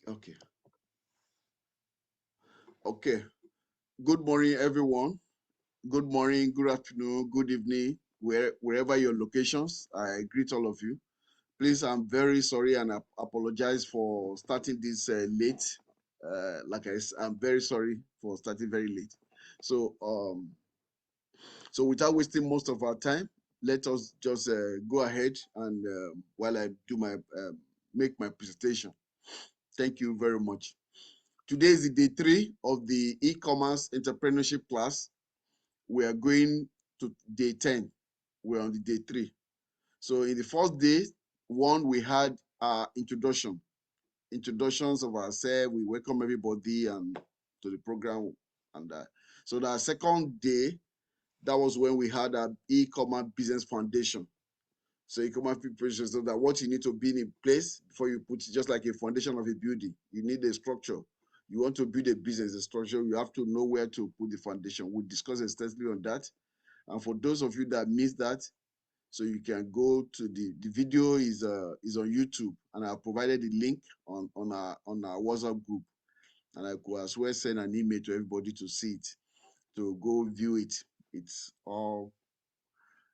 Okay. Okay. Good morning, everyone. Good morning, good afternoon, good evening, wherever your locations. I greet all of you. Please, I'm very sorry and I apologize for starting this late. I'm very sorry for starting very late. So, so without wasting most of our time, let us just go ahead and while I do my make my presentation. Thank you very much. Today is the day 3 of the e-commerce entrepreneurship class. We are going to day 10. We're on the day 3. So in the first day, one, we had our introductions of ourselves. We welcome everybody and to the program and that. So the second day, that was when we had our e-commerce business foundation. So e-commerce preparation, so that what you need to be in place before you put it, just like a foundation of a building, you need a structure. You want to build a business, a structure, you have to know where to put the foundation. We'll discuss extensively on that. And for those of you that missed that, so you can go to the video is on YouTube, and I provided the link on our WhatsApp group, and I could as well send an email to everybody to see it, to go view it. It's all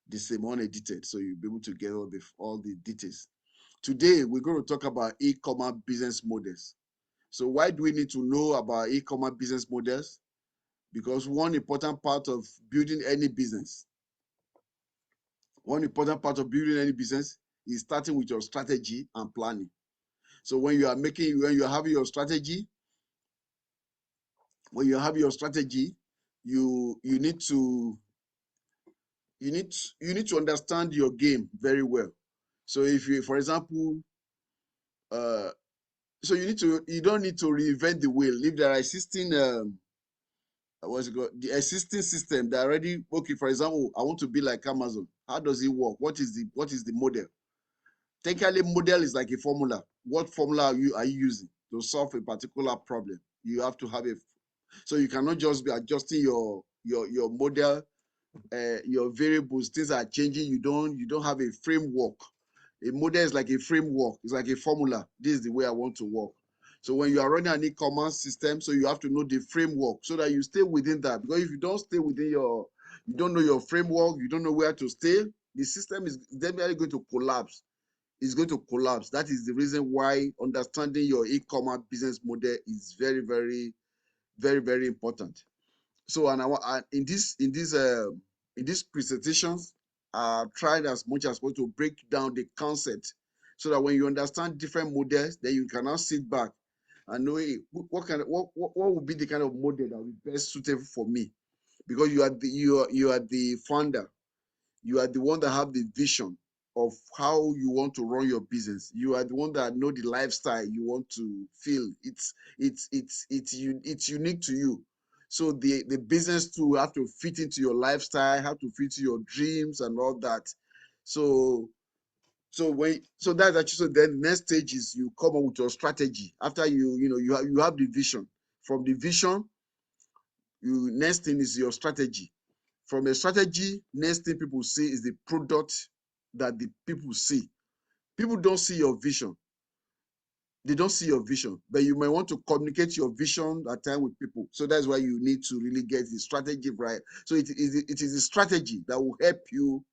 the same, unedited, so you'll be able to get all the details. Today we're going to talk about e-commerce business models. So why do we need to know about e-commerce business models? Because one important part of building any business is starting with your strategy and planning. So when you're having your strategy, you need to understand your game very well. So if you, for example, uh, so you don't need to reinvent the wheel. If there are existing what's it called, the existing system that already, okay, for example, I want to be like Amazon. How does it work? What is the model? Technically, model is like a formula. What formula are you using to solve a particular problem? You have to have a, so you cannot just be adjusting your model, your variables. Things are changing. You don't have a framework. A model is like a framework. It's like a formula. This is the way I want to work. So when you are running an e-commerce system, so you have to know the framework so that you stay within that. Because if you don't stay within you don't know your framework, you don't know where to stay, the system is definitely going to collapse. It's going to collapse. That is the reason why understanding your e-commerce business model is very, very, very, very important. So, and in these presentations, I tried as much as possible to break down the concept, so that when you understand different models, then you can now sit back and know, hey, what would be the kind of model that would be best suitable for me, because you are the founder, you are the one that have the vision of how you want to run your business. You are the one that know the lifestyle you want to feel. It's unique to you. So the business too have to fit into your lifestyle, have to fit to your dreams and all that. So so that's actually, so then the next stage is you come up with your strategy. After you have the vision. From the vision, you next thing is your strategy. From a strategy, next thing people see is the product that the people see. People don't see your vision. They don't see your vision, but you may want to communicate your vision at time with people. So that's why you need to really get the strategy right. So it is a strategy that will help you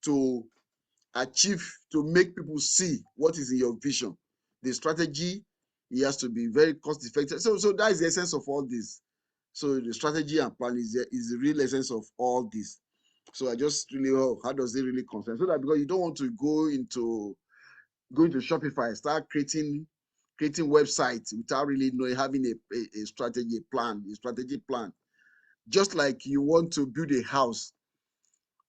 to achieve, to make people see what is in your vision. The strategy, it has to be very cost effective. So that is the essence of all this. So the strategy and plan is the real essence of all this. So I just really, how does it really concern? So that, because you don't want to go into Shopify, start creating websites without really knowing, having a strategy, a strategic plan. Just like you want to build a house,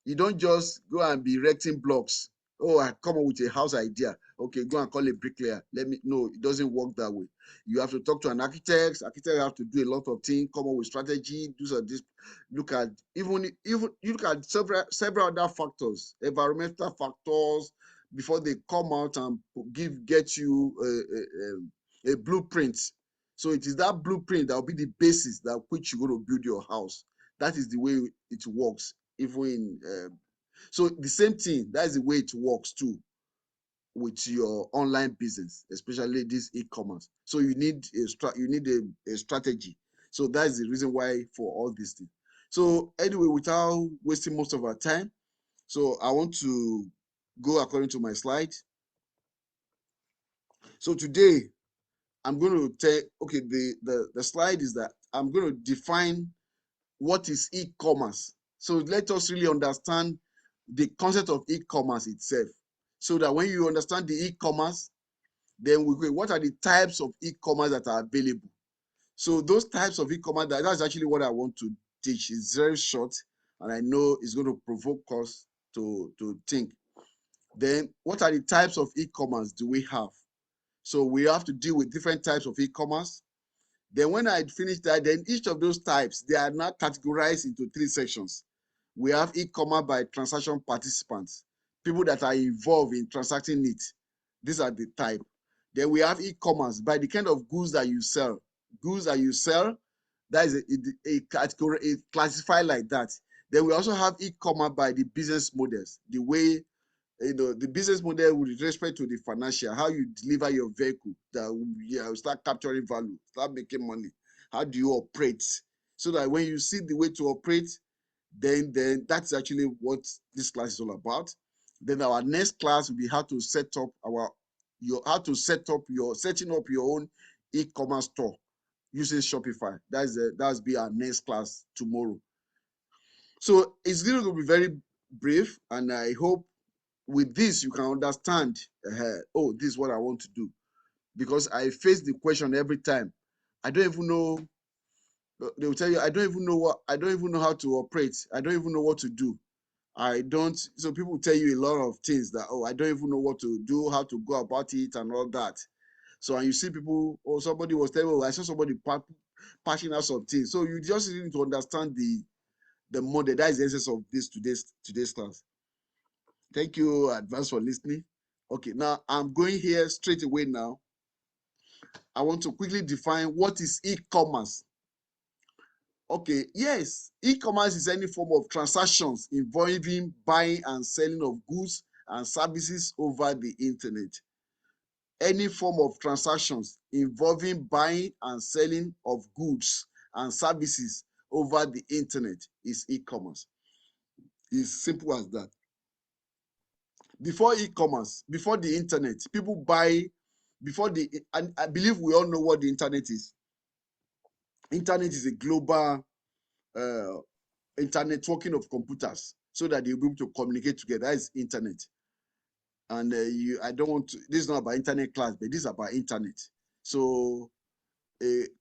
you don't just go and be erecting blocks. Oh, I come up with a house idea. Okay, go and call a bricklayer. No, it doesn't work that way. You have to talk to an architect. Architect have to do a lot of things, come up with strategy, do some this, look at even you look at several other factors, environmental factors, before they come out and get you a blueprint. So it is that blueprint that will be the basis that which you're going to build your house. That is the way it works, even in so the same thing, that's the way it works too. with your online business, especially this e-commerce. So you need a strategy. So that's the reason why for all these things. So anyway, without wasting most of our time, so I want to go according to my slide. So today I'm going to tell, okay, the slide is that I'm going to define what is e-commerce. So let us really understand the concept of e-commerce itself, so that when you understand the e-commerce, then we go, what are the types of e-commerce that are available? So those types of e-commerce, that's actually what I want to teach. It's very short, and I know it's going to provoke us to think. Then what are the types of e-commerce do we have? So we have to deal with different types of e-commerce. Then when I finish that, then each of those types, they are now categorized into three sections. We have e-commerce by transaction participants, people that are involved in transacting it. These are the type. Then we have e-commerce by the kind of goods that you sell. Goods that you sell, that is a category, a classified like that. Then we also have e-commerce by the business models, the way, the business model with respect to the financial, how you deliver your vehicle, that will start capturing value, start making money. How do you operate? So that when you see the way to operate, then that's actually what this class is all about. Then our next class will be how to set up setting up your own e-commerce store using Shopify. That's be our next class tomorrow. So it's going to be very brief, and I hope with this you can understand, oh, this is what I want to do, because I face the question every time. I don't even know. They will tell you, I don't even know how to operate. I don't even know what to do. I don't. So people tell you a lot of things that, oh, I don't even know what to do, how to go about it, and all that. So, and you see people, or somebody was telling, oh, I saw somebody patching out some things. So you just need to understand the model. That is the essence of this today's class. Thank you, advance, for listening. Okay, now I'm going here straight away now. I want to quickly define what is e-commerce. Okay, yes, e-commerce is any form of transactions involving buying and selling of goods and services over the internet. Any form of transactions involving buying and selling of goods and services over the internet is e-commerce. It's simple as that. Before e-commerce, before the internet, people buy, and I believe we all know what the internet is. Internet is a global uh, internetworking of computers so that they'll be able to communicate together. That is internet. And I don't want to, this is not about internet class, but this is about internet. So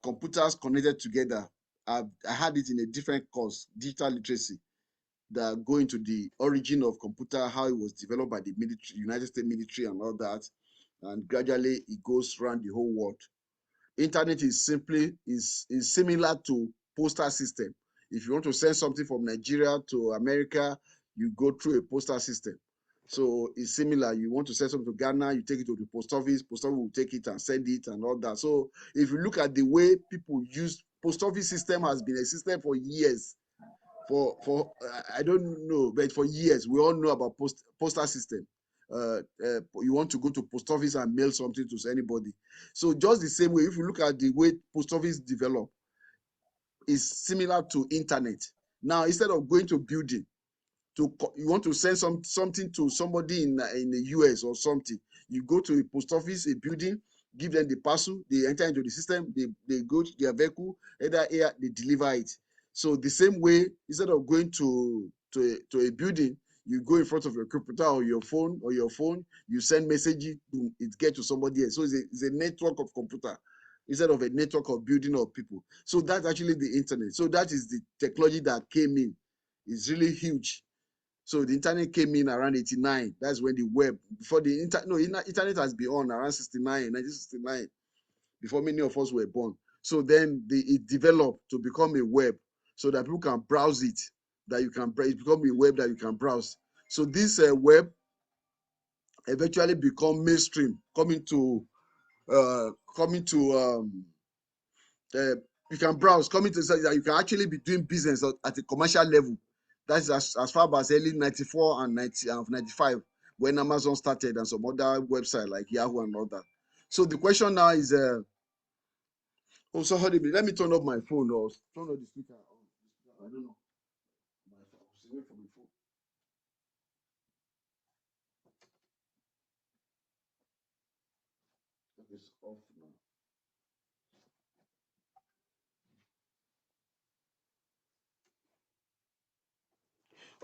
computers connected together. I had it in a different course, digital literacy, that go into the origin of computer, how it was developed by the military, United States military and all that. And gradually it goes around the whole world. Internet is similar to postal system. If you want to send something from Nigeria to America, you go through a postal system. So it's similar. You want to send something to Ghana, you take it to the post office will take it and send it and all that. So if you look at the way people use post office system, has been a system for years. For I don't know, but for years we all know about postal system. You want to go to post office and mail something to anybody. So just the same way, if you look at the way post office develop, is similar to internet. Now, instead of going to building, you want to send something to somebody in the US or something, you go to a post office, a building, give them the parcel, they enter into the system, they go to their vehicle, either air, they deliver it. So the same way, instead of going to a building, you go in front of your computer or your phone, you send messages, boom, it gets to somebody else. So it's a network of computer instead of a network of building of people. So that's actually the internet. So that is the technology that came in. It's really huge. So the internet came in around 89. That's when the web, before the internet has been on around 1969, before many of us were born. So then it developed to become a web so that people can browse it, it become a web that you can browse. So this web eventually become mainstream, coming to uh, you can browse, coming to say that you can actually be doing business at a commercial level. That's as far as early 94 and 90 and 95. when Amazon started and some other website like Yahoo and all that. So the question now is, oh, so hold on, let me turn off my phone or turn off the speaker. I don't know. My phone, away from the phone. It's off now.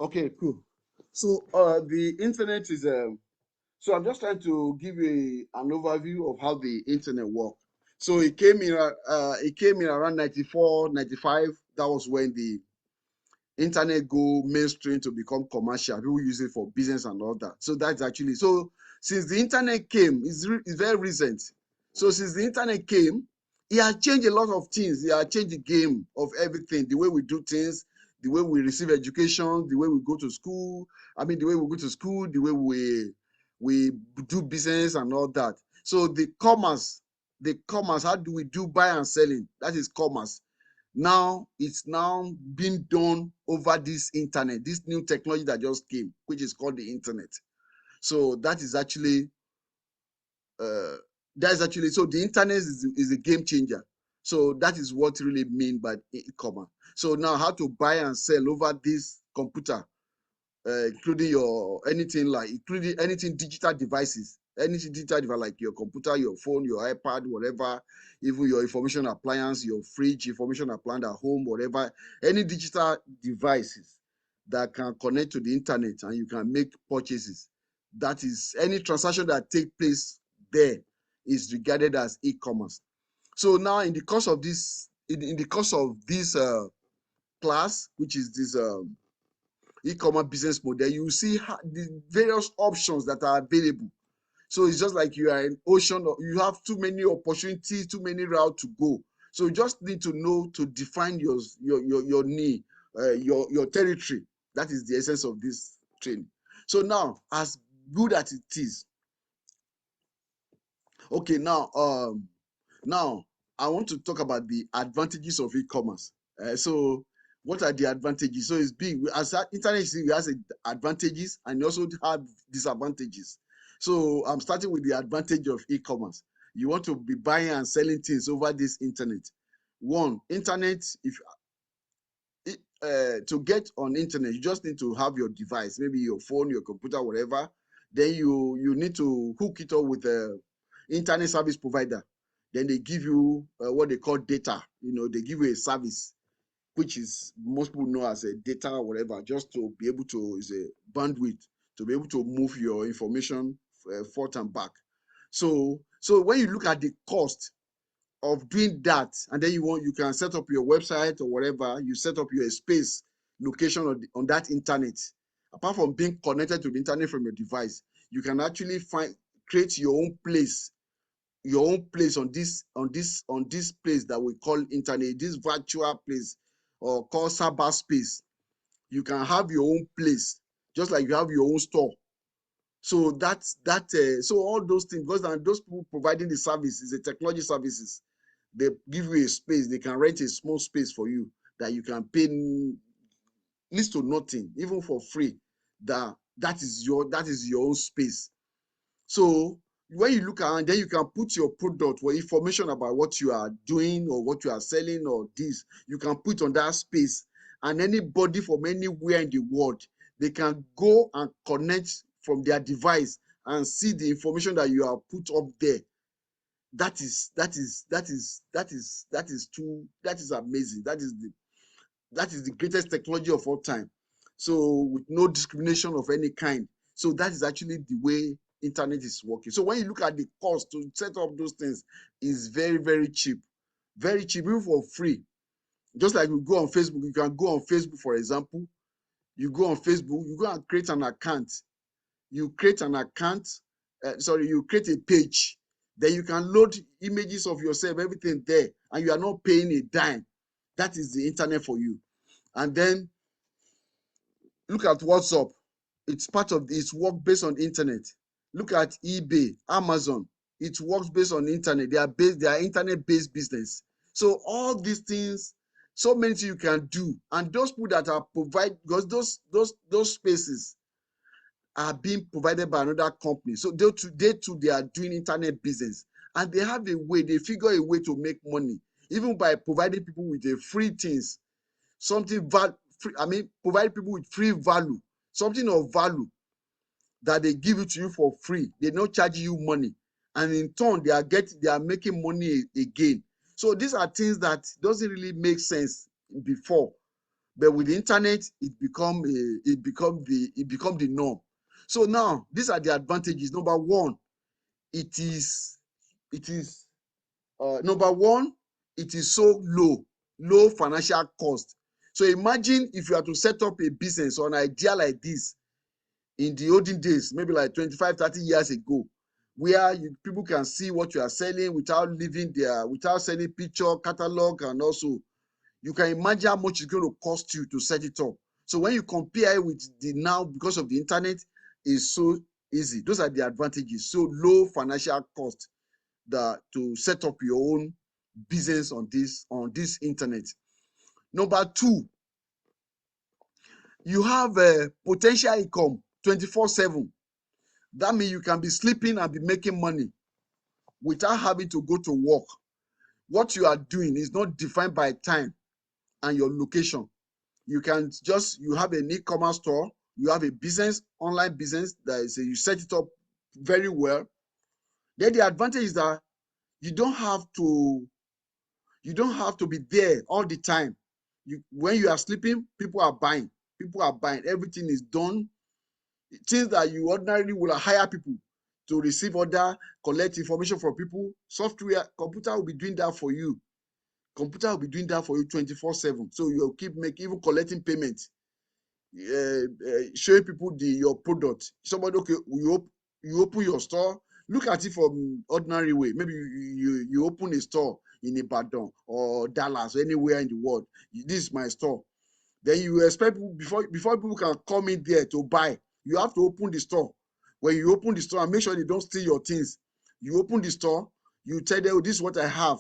Okay, cool. So the internet is so I'm just trying to give you an overview of how the internet works. So it came in around 94, 95. That was when the internet go mainstream to become commercial. People use it for business and all that. So that's actually so since the internet came, it's very recent. So since the internet came, it has changed a lot of things. It has changed the game of everything, the way we do things, the way we receive education, the way we go to school. I mean, the way we go to school, the way we do business and all that. So the commerce, how do we do buy and selling? That is commerce. Now it's now being done over this internet, this new technology that just came, which is called the internet. So uh, that is actually so the internet is a game changer. So that is what really mean by e-commerce. So now how to buy and sell over this computer, including your anything like including anything digital devices, anything digital device like your computer, your phone, your iPad, whatever, even your information appliance, your fridge, information appliance at home, whatever, any digital devices that can connect to the internet and you can make purchases. That is any transaction that take place there is regarded as e-commerce. So now in the course of this, in the course of this class, which is this e-commerce business model, you see the various options that are available. So it's just like you are in ocean, you have too many opportunities, too many routes to go. So you just need to know to define your need, your territory. That is the essence of this training. So now, as good as it is, okay, now I want to talk about the advantages of e-commerce. So what are the advantages? So it's big. As internet is, it has advantages and also have disadvantages. So I'm starting with the advantage of e-commerce. You want to be buying and selling things over this internet. One, internet, if to get on internet, you just need to have your device, maybe your phone, your computer, whatever. Then you need to hook it up with a internet service provider. Then they give you what they call data. You know, they give you a service, which is most people know as a data or whatever, just to be able to is a bandwidth to be able to move your information forth and back. So when you look at the cost of doing that, and then you can set up your website or whatever, you set up your space location on that internet. Apart from being connected to the internet from your device, you can actually create your own place on this place that we call internet, this virtual place or called cyberspace. You can have your own place, just like you have your own store. So so all those things, because those people providing the service is the technology services. They give you a space, they can rent a small space for you that you can pay least to nothing, even for free. That is your own space. So when you look around, then you can put your product or information about what you are doing or what you are selling or this, you can put on that space. And anybody from anywhere in the world, they can go and connect from their device and see the information that you have put up there. That is amazing. That is the greatest technology of all time. So with no discrimination of any kind. So that is actually the way internet is working. So when you look at the cost to set up those things, is very, very cheap. Very cheap, even for free. Just like you go on Facebook, you can go on Facebook, for example. You go on Facebook, you go and create an account. You create an account, you create a page. Then you can load images of yourself, everything there, and you are not paying a dime. That is the internet for you. And then look at WhatsApp. It's part of its work based on internet. Look at eBay, Amazon. It works based on internet. They are internet-based business. So all these things, so many things you can do. And those people that are provide because those spaces are being provided by another company. So they are doing internet business, and they have a way, they figure a way to make money, even by providing people with a free things, something provide people with free value, something of value that they give it to you for free. They not charge you money, and in turn they are making money again. So these are things that doesn't really make sense before, but with the internet it become the norm. So now these are the advantages. Number one, it is it is number one, it is so low financial cost. So imagine if you are to set up a business or an idea like this in the olden days, maybe like 25-30 years ago, where people can see what you are selling without without sending picture, catalog, and also you can imagine how much it's going to cost you to set it up. So when you compare it with the now, because of the internet, is so easy. Those are the advantages. So low financial cost to set up your own business on this internet. Number two, you have a potential income 24/7. That means you can be sleeping and be making money without having to go to work. What you are doing is not defined by time and your location. You have an e-commerce store, you have a business, online business that is you set it up very well. Then the advantage is that you don't have to be there all the time. When you are sleeping, people are buying. Everything is done. Things that you ordinarily will hire people to receive order, collect information from people. Computer will be doing that for you. 24/7. So you'll keep making, even collecting payments, showing people your product. Somebody, okay, you open your store. Look at it from ordinary way. Maybe you open a store in Ibadan or Dallas or anywhere in the world. This is my store. Then you expect people, before people can come in there to buy, you have to open the store. When you open the store, and make sure they don't steal your things. You open the store, you tell them, oh, this is what I have.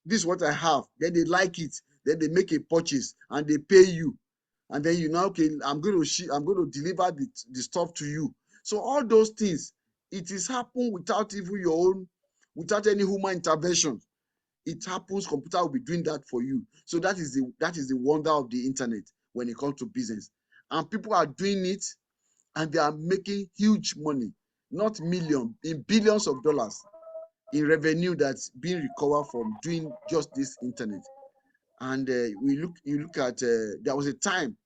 This is what I have. Then they like it. Then they make a purchase and they pay you. And then you know, okay, I'm going to deliver the stuff to you. So all those things, it is happen without even without any human intervention. It happens. Computer will be doing that for you. So that is the wonder of the internet when it comes to business. And people are doing it, and they are making huge money, not millions, in billions of dollars in revenue that's being recovered from doing just this internet. And you look at there was a time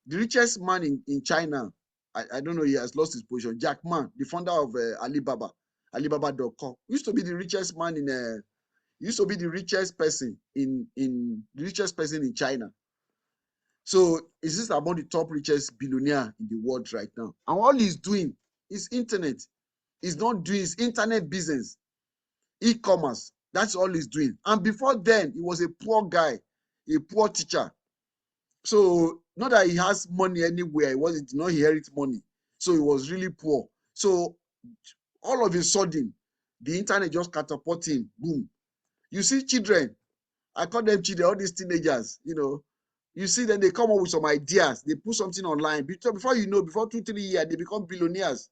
the richest man in China, I don't know, he has lost his position. Jack Ma, the founder of Alibaba.com, used to be the richest man used to be the richest person in China. So is this among the top richest billionaire in the world right now? And all he's doing is internet. He's not doing his internet business, e-commerce. That's all he's doing. And before then, he was a poor guy, a poor teacher. So not that he has money anywhere, he did not inherit money. So he was really poor. So all of a sudden, the internet just catapulted him. Boom. You see children, I call them children, all these teenagers, you see them, they come up with some ideas, they put something online. Before you know, before 2-3 years, they become billionaires.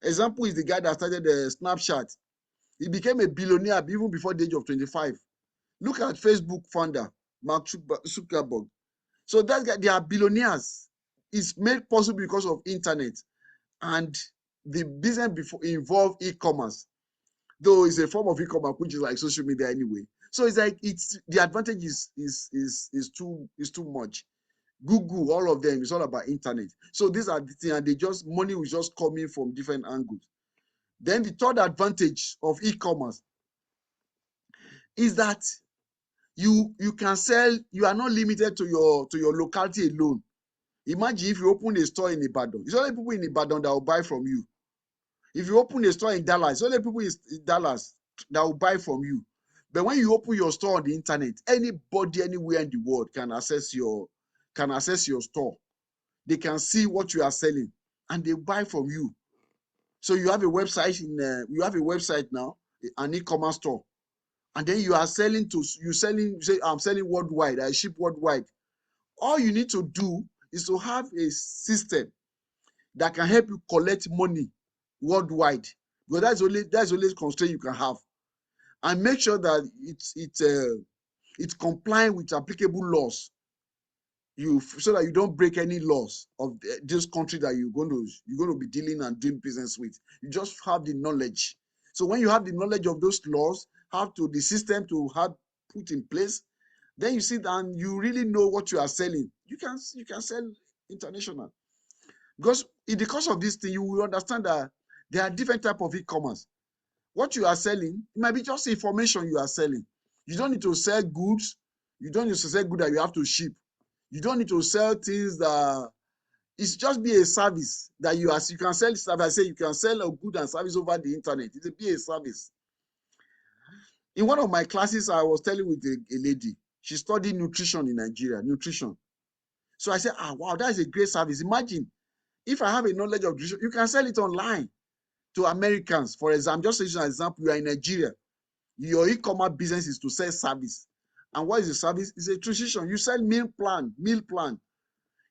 Example is the guy that started the Snapchat. He became a billionaire even before the age of 25. Look at Facebook founder, Mark Zuckerberg. So that guy, they are billionaires. It's made possible because of internet, and the business before involve e-commerce, though it's a form of e-commerce which is like social media anyway. So it's like the advantage is too much. Google, all of them, it's all about internet. So these are the things, and money will just come in from different angles. Then the third advantage of e-commerce is that you can sell. You are not limited to your locality alone. Imagine if you open a store in Ibadan, it's only people in Ibadan that will buy from you. If you open a store in Dallas, it's only people in Dallas that will buy from you. But when you open your store on the internet, anybody anywhere in the world can access your store. They can see what you are selling and they buy from you. So you have a website now, an e-commerce store, and then you are selling you say I'm selling worldwide, I ship worldwide. All you need to do is to have a system that can help you collect money worldwide, because that's only constraint you can have. And make sure that it's complying with applicable laws, so that you don't break any laws of this country that you're going to be dealing and doing business with. You just have the knowledge. So when you have the knowledge of those laws, how to the system to have put in place, then you sit and you really know what you are selling. You can sell international, because in the course of this thing, you will understand that there are different type of e-commerce. What you are selling, it might be just information you are selling. You don't need to sell goods. You don't need to sell goods that you have to ship. You don't need to sell things that it's just be a service that you can sell. I say you can sell a good and service over the internet. It's be a service. In one of my classes, I was telling with a lady. She studied nutrition in Nigeria. Nutrition. So I said, wow, that is a great service. Imagine if I have a knowledge of nutrition, you can sell it online to Americans. For example, just using an example, you are in Nigeria. Your e-commerce business is to sell service. And what is the service? It's a nutrition. You sell meal plan.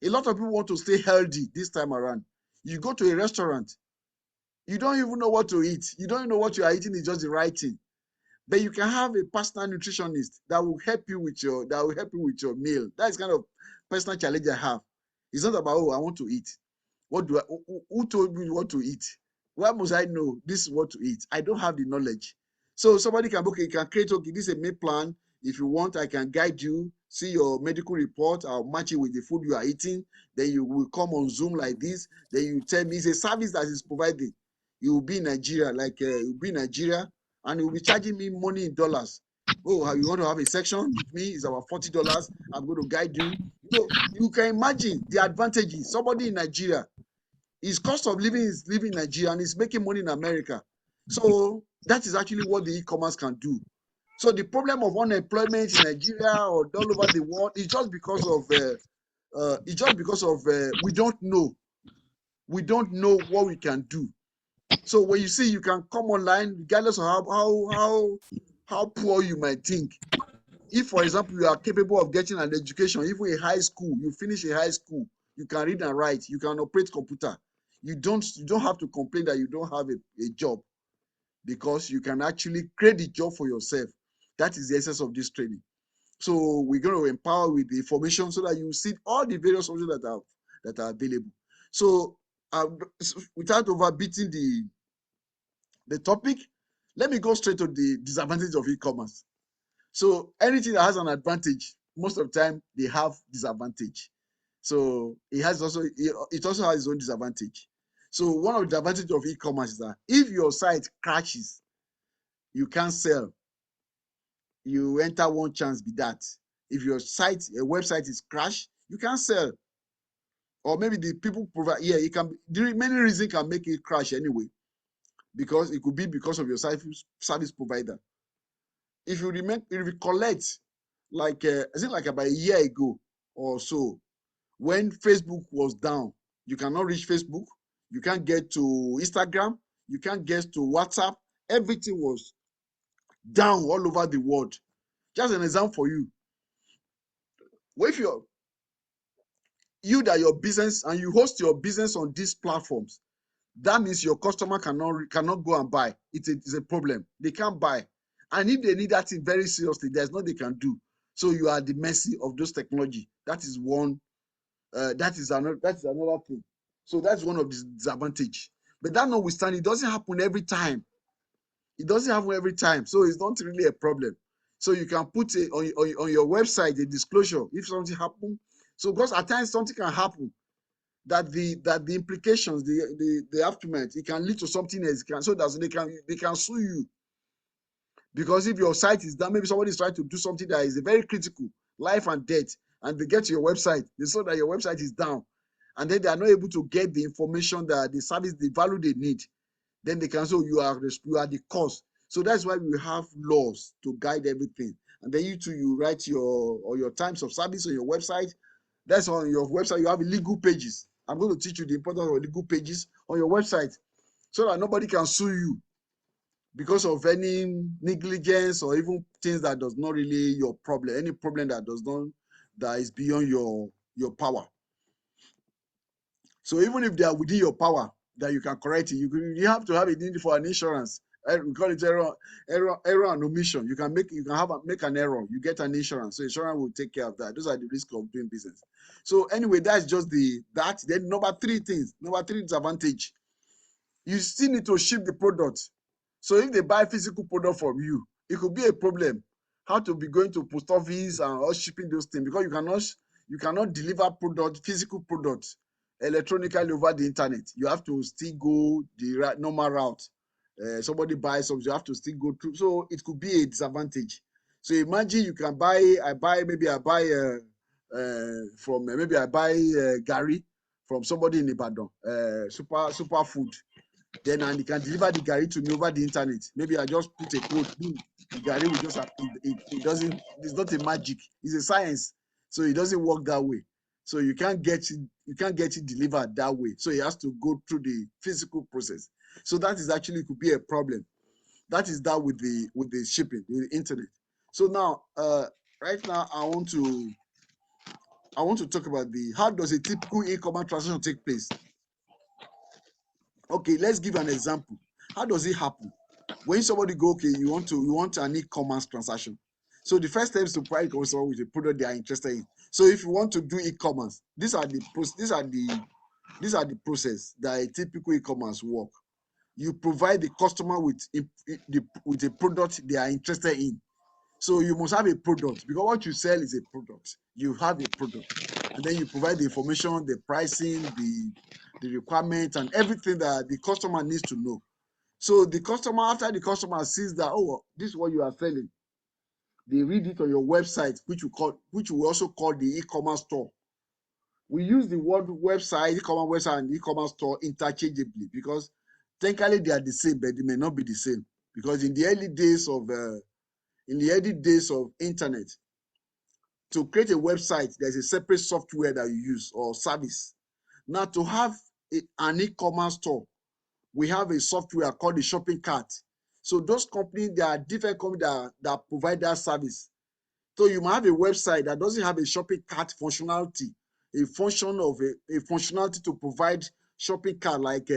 A lot of people want to stay healthy this time around. You go to a restaurant, you don't even know what to eat. You don't even know what you are eating is just the right thing. But you can have a personal nutritionist that will help you with your meal. That's kind of personal challenge I have. It's not about, I want to eat. Who told me what to eat? Why must I know this is what to eat? I don't have the knowledge. So somebody can create, this is a meal plan. If you want, I can guide you, see your medical report, I'll match it with the food you are eating. Then you will come on Zoom like this. Then you tell me it's a service that is provided. You will be in Nigeria, and you will be charging me money in dollars. Oh, you want to have a section with me? It's about $40. I'm going to guide you. You can imagine the advantages. Somebody in Nigeria, his cost of living is living in Nigeria and he's making money in America. So that is actually what the e-commerce can do. So the problem of unemployment in Nigeria or all over the world is just because of we don't know. We don't know what we can do. So when you see you can come online, regardless of how poor you might think. If, for example, you are capable of getting an education, even a high school, you finish a high school, you can read and write, you can operate computer. You don't have to complain that you don't have a job, because you can actually create the job for yourself. That is the essence of this training. So we're going to empower with the information so that you see all the various options that are available. So without overbeating the topic, let me go straight to the disadvantage of e-commerce. So anything that has an advantage, most of the time they have disadvantage. So it also has its own disadvantage. So one of the advantages of e-commerce is that if your site crashes, you can't sell. You enter one chance be that. If your website is crashed, you can't sell. Or maybe the people provide, it can be, many reasons can make it crash anyway, because it could be because of your service provider. If you recollect, I think like about a year ago or so, when Facebook was down, you cannot reach Facebook, you can't get to Instagram, you can't get to WhatsApp. Everything was down all over the world. Just an example for you. If your business and you host your business on these platforms, that means your customer cannot go and buy. It's a problem. They can't buy. And if they need that thing very seriously, there's nothing they can do. So you are at the mercy of those technology. That is one. That is another thing. So that's one of the disadvantage. But that notwithstanding, it doesn't happen every time. It doesn't happen every time. So it's not really a problem. So you can put it on your website, a disclosure if something happens. So because at times something can happen that the implications, the aftermath, it can lead to something else. So that they can sue you. Because if your site is down, maybe somebody is trying to do something that is very critical, life and death, and they get to your website, they saw that your website is down, and then they are not able to get the information, that the service, the value they need, then they can say, you are the cause. So that's why we have laws to guide everything. And then you write your times of service on your website. That's on your website. You have legal pages. I'm going to teach you the importance of legal pages on your website, so that nobody can sue you because of any negligence or even things that does not really your problem, any problem that is beyond your power. So even if they are within your power that you can correct it, you have to have a need for an insurance. We call it error and omission. You can make an error. You get an insurance, so insurance will take care of that. Those are the risks of doing business. So anyway, that's just that. Then number three disadvantage. You still need to ship the product. So if they buy physical product from you, it could be a problem. How to be going to post office and or shipping those things, because you cannot deliver physical product electronically over the internet. You have to still go the normal route. Somebody buys something, you have to still go through. So it could be a disadvantage. So imagine you can buy, maybe I buy from maybe I buy Gary from somebody in Ibadan, super food. Then and he can deliver the Gary to me over the internet. Maybe I just put a code, boom, the Gary will just it doesn't, it's not a magic, it's a science. So it doesn't work that way. So you can't get it delivered that way. So it has to go through the physical process. So that is actually could be a problem. That is that with the shipping, with the internet. So now right now I want to talk about how does a typical e-commerce transaction take place. Okay, let's give an example. How does it happen? When somebody go, okay, you want an e-commerce transaction. So the first step is to provide customer with a product they are interested in. So if you want to do e-commerce, these are the process that a typical e-commerce work. You provide the customer with a product they are interested in. So you must have a product, because what you sell is a product. You have a product, and then you provide the information, the pricing, the requirement, and everything that the customer needs to know. So the customer, after the customer sees that, oh, this is what you are selling, they read it on your website, which we also call the e-commerce store. We use the word website, e-commerce website, and e-commerce store interchangeably, because technically they are the same, but they may not be the same. Because in the early days of internet, to create a website, there's a separate software that you use or service. Now, to have an e-commerce store, we have a software called the shopping cart. So those companies, there are different companies that provide that service. So you might have a website that doesn't have a shopping cart functionality, a functionality to provide shopping cart, like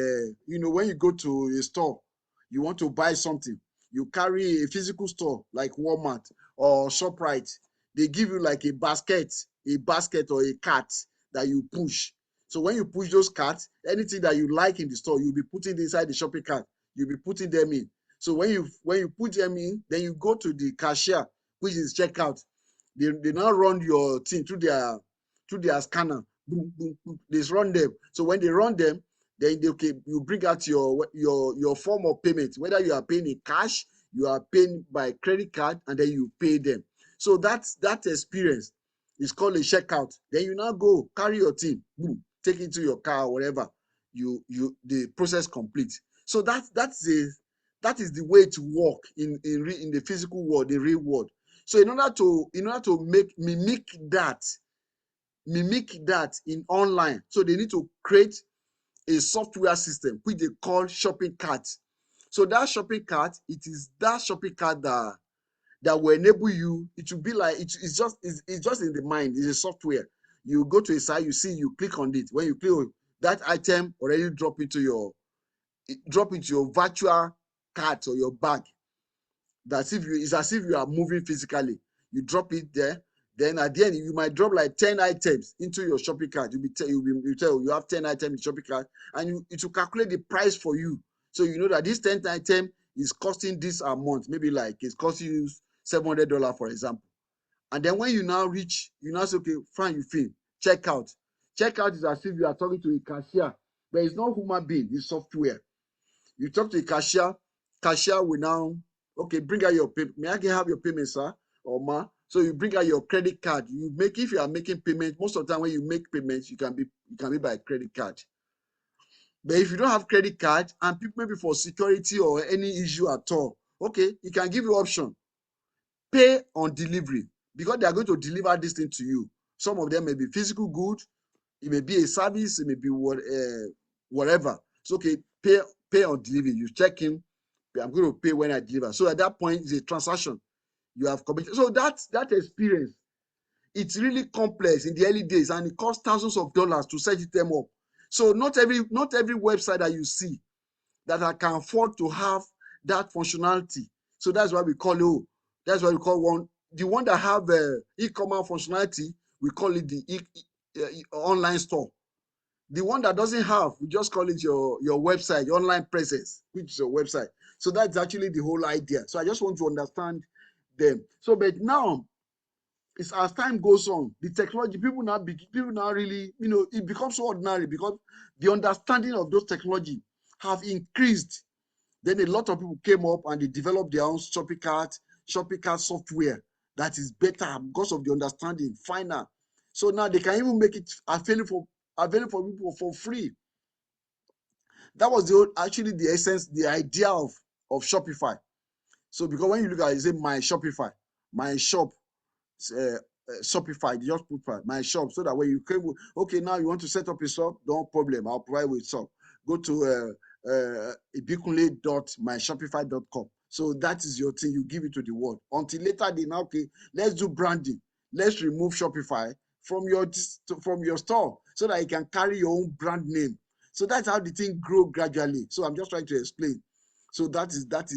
when you go to a store, you want to buy something, you carry a physical store like Walmart or ShopRite, they give you like a basket or a cart that you push. So when you push those carts, anything that you like in the store, you'll be putting inside the shopping cart. You'll be putting them in. So when you put them in, then you go to the cashier, which is checkout. They now run your thing through their scanner. Boom, boom, boom. They run them. So when they run them, then you bring out your form of payment, whether you are paying in cash, you are paying by credit card, and then you pay them. So that experience is called a checkout. Then you now go carry your thing, boom, take it to your car or whatever. The process complete. So that is the way to work in the physical world, the real world. So in order to mimic that in online, so they need to create a software system which they call shopping cart. So that shopping cart, it is that shopping cart that will enable you. It will be like it's just in the mind. It's a software. You go to a site, you click on it. When you click on that, item already drop into your virtual cart or your bag. It's as if you are moving physically. You drop it there. Then at the end, you might drop like 10 items into your shopping cart. You have 10 items in the shopping cart, and it will calculate the price for you. So you know that this 10th item is costing this amount. Maybe like it's costing you $700, for example. And then when you now say, okay, fine, you feel. Check out. Check out is as if you are talking to a cashier, but it's not human being, it's software. You talk to a cashier will now, okay, bring out your payment. May I have your payment, sir or ma? So you bring out your credit card. If you are making payment, most of the time when you make payments, you can be by credit card. But if you don't have credit card and maybe for security or any issue at all, okay, you can give you option. Pay on delivery, because they are going to deliver this thing to you. Some of them may be physical good, it may be a service, it may be whatever. So okay, pay on delivery. You check in, I'm going to pay when I deliver. So at that point, it's a transaction you have committed. So that experience, it's really complex in the early days, and it costs thousands of dollars to set them up. So not every website that you see that I can afford to have that functionality. So that's why we call that's why we call the one that have e-commerce functionality, we call it the online store. The one that doesn't have, we just call it your website, your online presence, which is your website. So that's actually the whole idea. So I just want to understand them. So, but now, it's as time goes on, the technology, people now really, it becomes so ordinary because the understanding of those technology have increased. Then a lot of people came up and they developed their own shopping cart software that is better because of the understanding, finer. So now they can even make it available for people for free. That was actually the essence, the idea of Shopify. So because when you look at it, you say my Shopify, my shop, uh, Shopify, you just put my shop, so that when you came, okay, now you want to set up a shop, no problem, I'll provide with shop. Go to ibikunle.myshopify.com. So that is your thing, you give it to the world. Until later they now, okay, let's do branding. Let's remove Shopify from your store so that you can carry your own brand name. So that's how the thing grow gradually. So I'm just trying to explain. So that is that.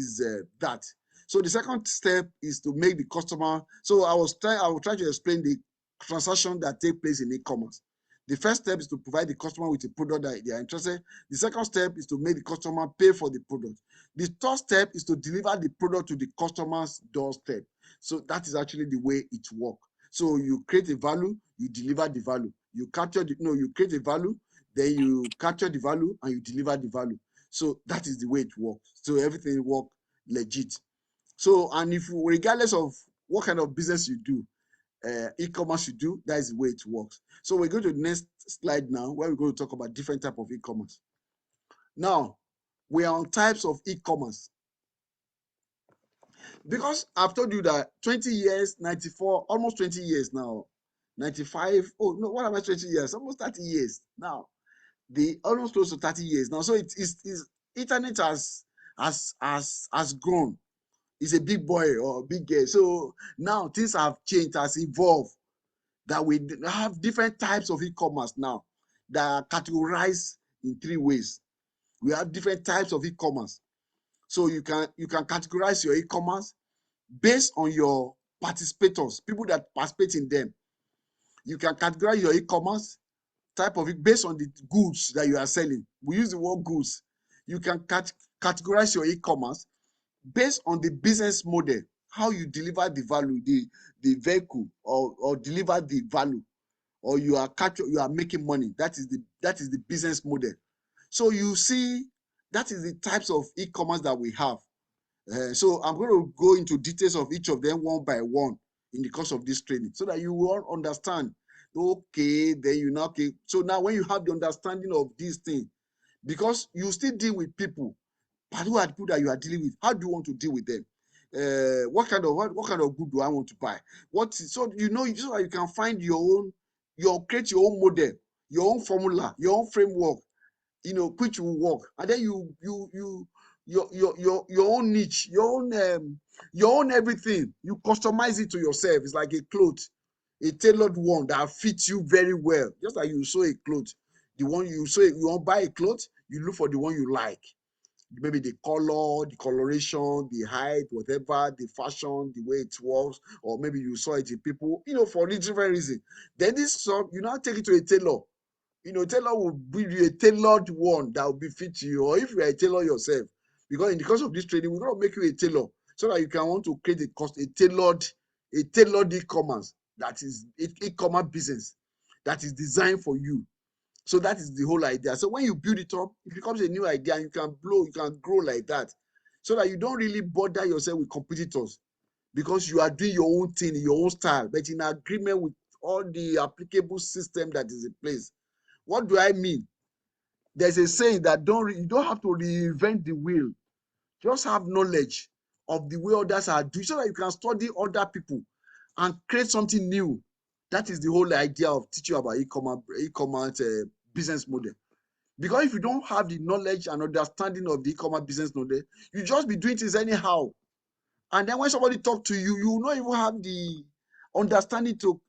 So the second step is to make the customer. So I will try to explain the transaction that take place in e-commerce. The first step is to provide the customer with a product that they are interested. The second step is to make the customer pay for the product. The third step is to deliver the product to the customer's doorstep. So that is actually the way it works. So you create a value, you deliver the value. You create a value, then you capture the value and you deliver the value. So that is the way it works. So everything works legit. So, and if regardless of what kind of business you do, e-commerce you do, that is the way it works. So we're going to the next slide now, where we're going to talk about different type of e-commerce. Now, we are on types of e-commerce. Because I've told you that 20 years, 94, almost 20 years now, 95, oh no, what am I, 20 years? Almost 30 years now. Almost close to 30 years now. So internet has grown. It's a big boy or big girl. So now things have changed, has evolved, that we have different types of e-commerce now that are categorized in 3 ways. We have different types of e-commerce. So you can categorize your e-commerce based on your participators, people that participate in them. You can categorize your e-commerce type of it based on the goods that you are selling. We use the word goods. You can categorize your e-commerce based on the business model, how you deliver the value, the vehicle, or deliver the value, or you are making money. That is the business model. So you see, that is the types of e-commerce that we have. So I'm going to go into details of each of them one by one in the course of this training, so that you will understand. Okay, then okay. So now when you have the understanding of these things, because you still deal with people, but who are the people that you are dealing with? How do you want to deal with them? What kind of good do I want to buy? So that you can find create your own model, your own formula, your own framework, which will work, and then your own niche, your own everything. You customize it to yourself. It's like a cloth, a tailored one that fits you very well. Just like you sew a cloth, the one you sew, you want to buy a cloth, you look for the one you like. Maybe the color, the coloration, the height, whatever, the fashion, the way it works, or maybe you saw it in people, for different reason. Then this stuff, you now take it to a tailor. Tailor will bring you a tailored one that will be fit to you, or if you are a tailor yourself, because in the course of this training, we're going to make you a tailor so that you can want to create a tailored e-commerce, that is e-commerce business that is designed for you. So that is the whole idea. So when you build it up, it becomes a new idea, and you can grow like that, so that you don't really bother yourself with competitors, because you are doing your own thing in your own style, but in agreement with all the applicable system that is in place. What do I mean? There's a saying that you don't have to reinvent the wheel. Just have knowledge of the way others are doing, so that you can study other people and create something new. That is the whole idea of teaching about e-commerce business model. Because if you don't have the knowledge and understanding of the e-commerce business model, you just be doing things anyhow. And then when somebody talk to you, you will not even have the understanding to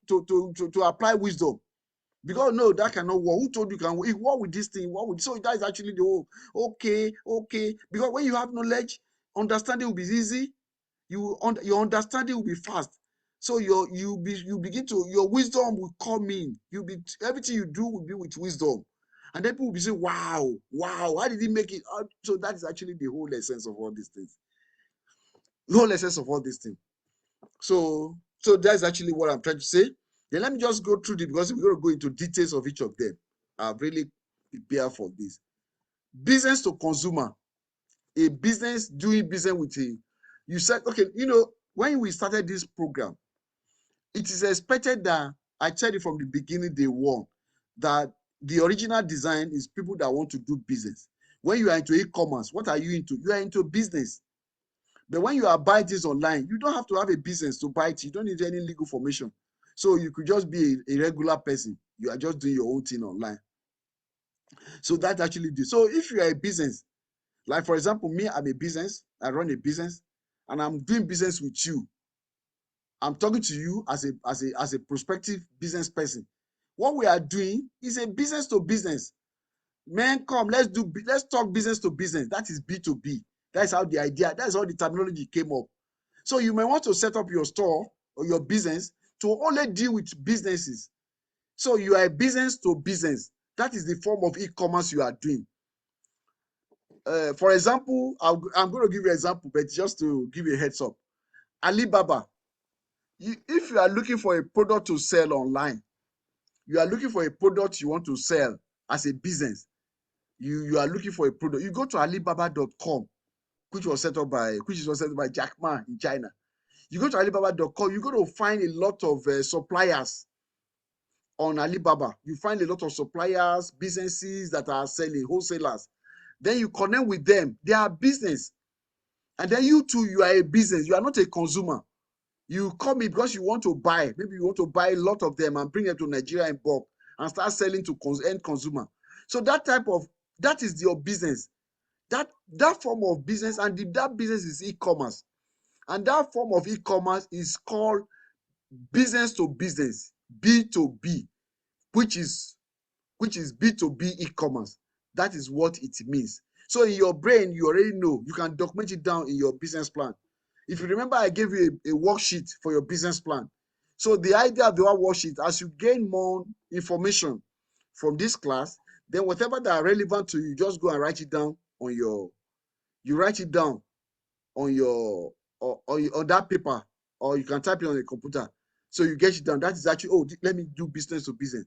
apply wisdom. Because no, that cannot work. Who told you can work? What with this thing? What with, so that is actually the whole okay. Because when you have knowledge, understanding will be easy. Your understanding will be fast. So you begin to, your wisdom will come in. Everything you do will be with wisdom. And then people will be saying, wow, how did he make it? So that is actually the whole essence of all these things. The whole essence of all these things. So that's actually what I'm trying to say. Then let me just go through because we're going to go into details of each of them. I've really prepared for this. Business to consumer. A business, doing business with you said, okay, when we started this program, it is expected that, I tell you from the beginning, day one, that the original design is people that want to do business. When you are into e-commerce, what are you into? You are into business. But when you are buying things online, you don't have to have a business to buy it. You don't need any legal formation. So you could just be a regular person. You are just doing your own thing online. So that actually do. So if you are a business, like for example, me, I'm a business, I run a business, and I'm doing business with you. I'm talking to you as a prospective business person. What we are doing is a business to business. Man, come, let's talk business to business. That is B2B. That's how the terminology came up. So you may want to set up your store or your business to only deal with businesses. So you are a business to business. That is the form of e-commerce you are doing. For example, I'm going to give you an example, but just to give you a heads up. Alibaba, if you are looking for a product to sell online, you are looking for a product you want to sell as a business, you are looking for a product, you go to alibaba.com, which was set up by Jack Ma in China. You go to alibaba.com, you're going to find a lot of suppliers on Alibaba. You find a lot of suppliers, businesses that are selling, wholesalers. Then you connect with them. They are business. And then you too, you are a business. You are not a consumer. You come in because you want to buy. Maybe you want to buy a lot of them and bring them to Nigeria in bulk and start selling to end consumer. So that is your business. That form of business, and that business is e-commerce. And that form of e-commerce is called business to business, B2B, which is B2B e-commerce. That is what it means. So in your brain, you already know. You can document it down in your business plan. If you remember, I gave you a worksheet for your business plan. So the idea of the worksheet, as you gain more information from this class, then whatever that are relevant to you, just go and write it down on on that paper, or you can type it on a computer. So you get it down. That is actually, let me do business to business.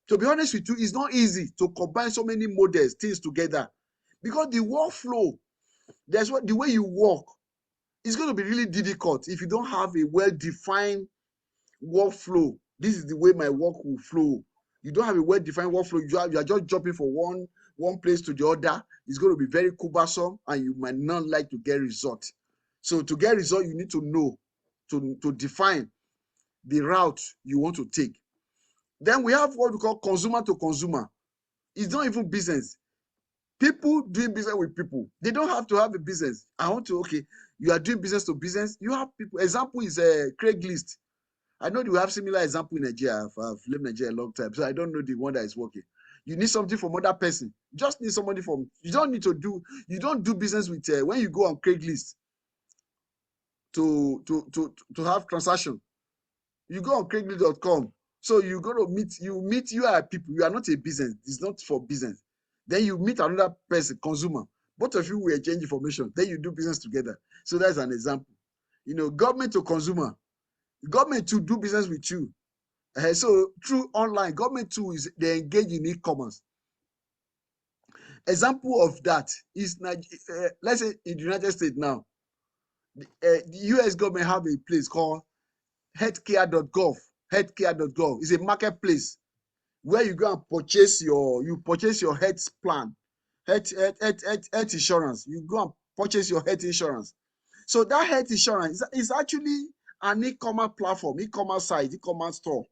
To be honest with you, it's not easy to combine so many models, things together, because the workflow, the way you work, is going to be really difficult if you don't have a well-defined workflow. This is the way my work will flow. You don't have a well-defined workflow. You are just jumping from one place to the other. It's going to be very cumbersome, and you might not like to get results. So to get results, you need to know, to define the route you want to take. Then we have what we call consumer to consumer. It's not even business. People doing business with people. They don't have to have a business. You are doing business to business. You have people. Example is Craigslist. I know you have similar example in Nigeria. I've lived in Nigeria a long time, so I don't know the one that is working. You need something from other person. Just need somebody from. You don't do business with when you go on Craigslist to have transaction. You go on Craigslist.com. So you go to meet you are people. You are not a business. It's not for business. Then you meet another person, consumer. Both of you will exchange information. Then you do business together. So that's an example. Government to consumer. Government to do business with you. So through online, government too they engage in e-commerce. Example of that is let's say in the United States now, the US government have a place called healthcare.gov. Healthcare.gov is a marketplace where you go and purchase your health plan, health insurance. You go and purchase your health insurance. So that health insurance is actually an e-commerce platform, e-commerce site, e-commerce store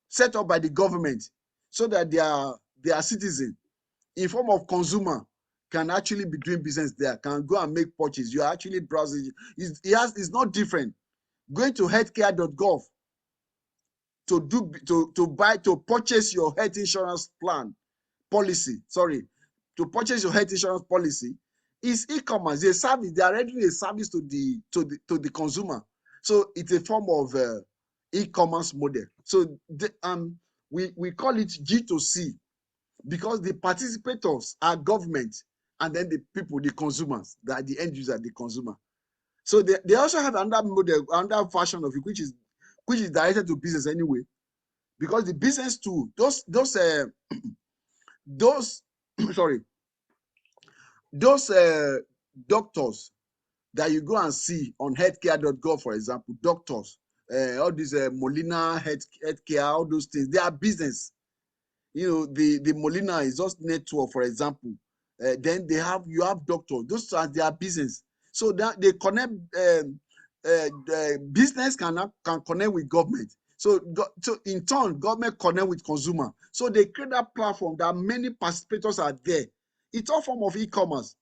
set up by the government so that their citizens, in form of consumer, can actually be doing business there, can go and make purchase. You are actually browsing. It's not different. Going to healthcare.gov to purchase your health insurance policy. Sorry, to purchase your health insurance policy is e-commerce. They service. They are rendering a service to the consumer. So it's a form of e-commerce model. So we call it G2C because the participators are government and then the people, the consumers, that the end user, the consumer. So they also have another model, another version of it, which is directed to business anyway, because the business too, those sorry, those doctors that you go and see on healthcare.gov, for example, doctors, all these Molina healthcare, all those things, they are business. You know, the Molina is just network, for example. Then you have doctors. Those are their business. So that they connect. The business can connect with government. So in turn, government connect with consumer. So they create that platform that many participators are there. It's a form of e-commerce.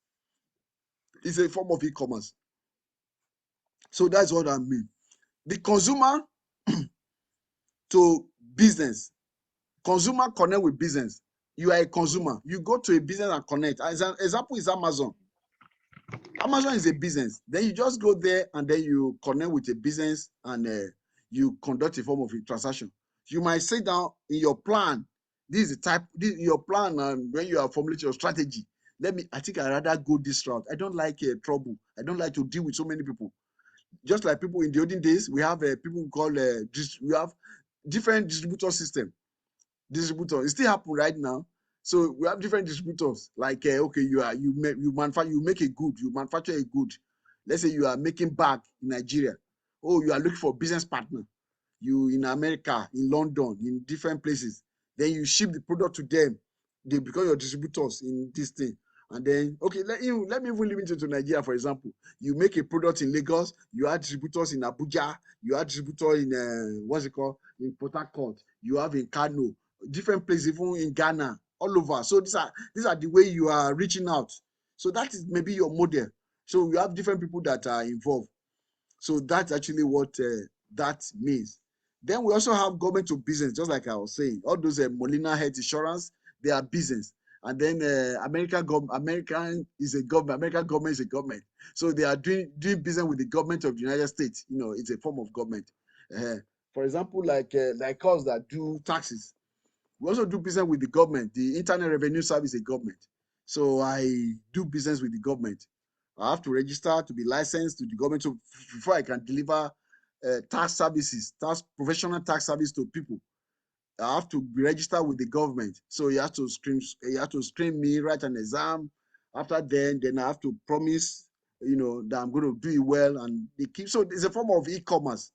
It's a form of e-commerce. So that's what I mean. The consumer to business. Consumer connect with business. You are a consumer. You go to a business and connect. As an example is Amazon. Amazon is a business. Then you just go there and then you connect with a business and you conduct a form of a transaction. You might sit down in your plan. This is the type, your plan, and when you are formulating your strategy. I think I'd rather go this route. I don't like trouble. I don't like to deal with so many people. Just like people in the olden days, we have people called, we have different distributor system. Distributor. It still happen right now. So we have different distributors. Like okay, you make a good, you manufacture a good. Let's say you are making bag in Nigeria. Oh, you are looking for a business partner. You in America, in London, in different places. Then you ship the product to them. They become your distributors in this thing. And then, okay, let me even limit it to Nigeria, for example. You make a product in Lagos, you have distributors in Abuja, you have distributors in what's it called, in Port Harcourt, you have in Kano, different places, even in Ghana, all over. So these are the way you are reaching out. So that is maybe your model. So you have different people that are involved. So that's actually what that means. Then we also have government to business, just like I was saying. All those Molina Health Insurance, they are business. And then American is a government. American government is a government. So they are doing business with the government of the United States. You know, it's a form of government. For example, like us that do taxes. We also do business with the government. The Internal Revenue Service is a government. So I do business with the government. I have to register to be licensed to the government before I can deliver tax services, professional tax service to people. I have to be registered with the government. So you have to screen me, write an exam. After then I have to promise, that I'm going to do it well, and they keep. So it's a form of e-commerce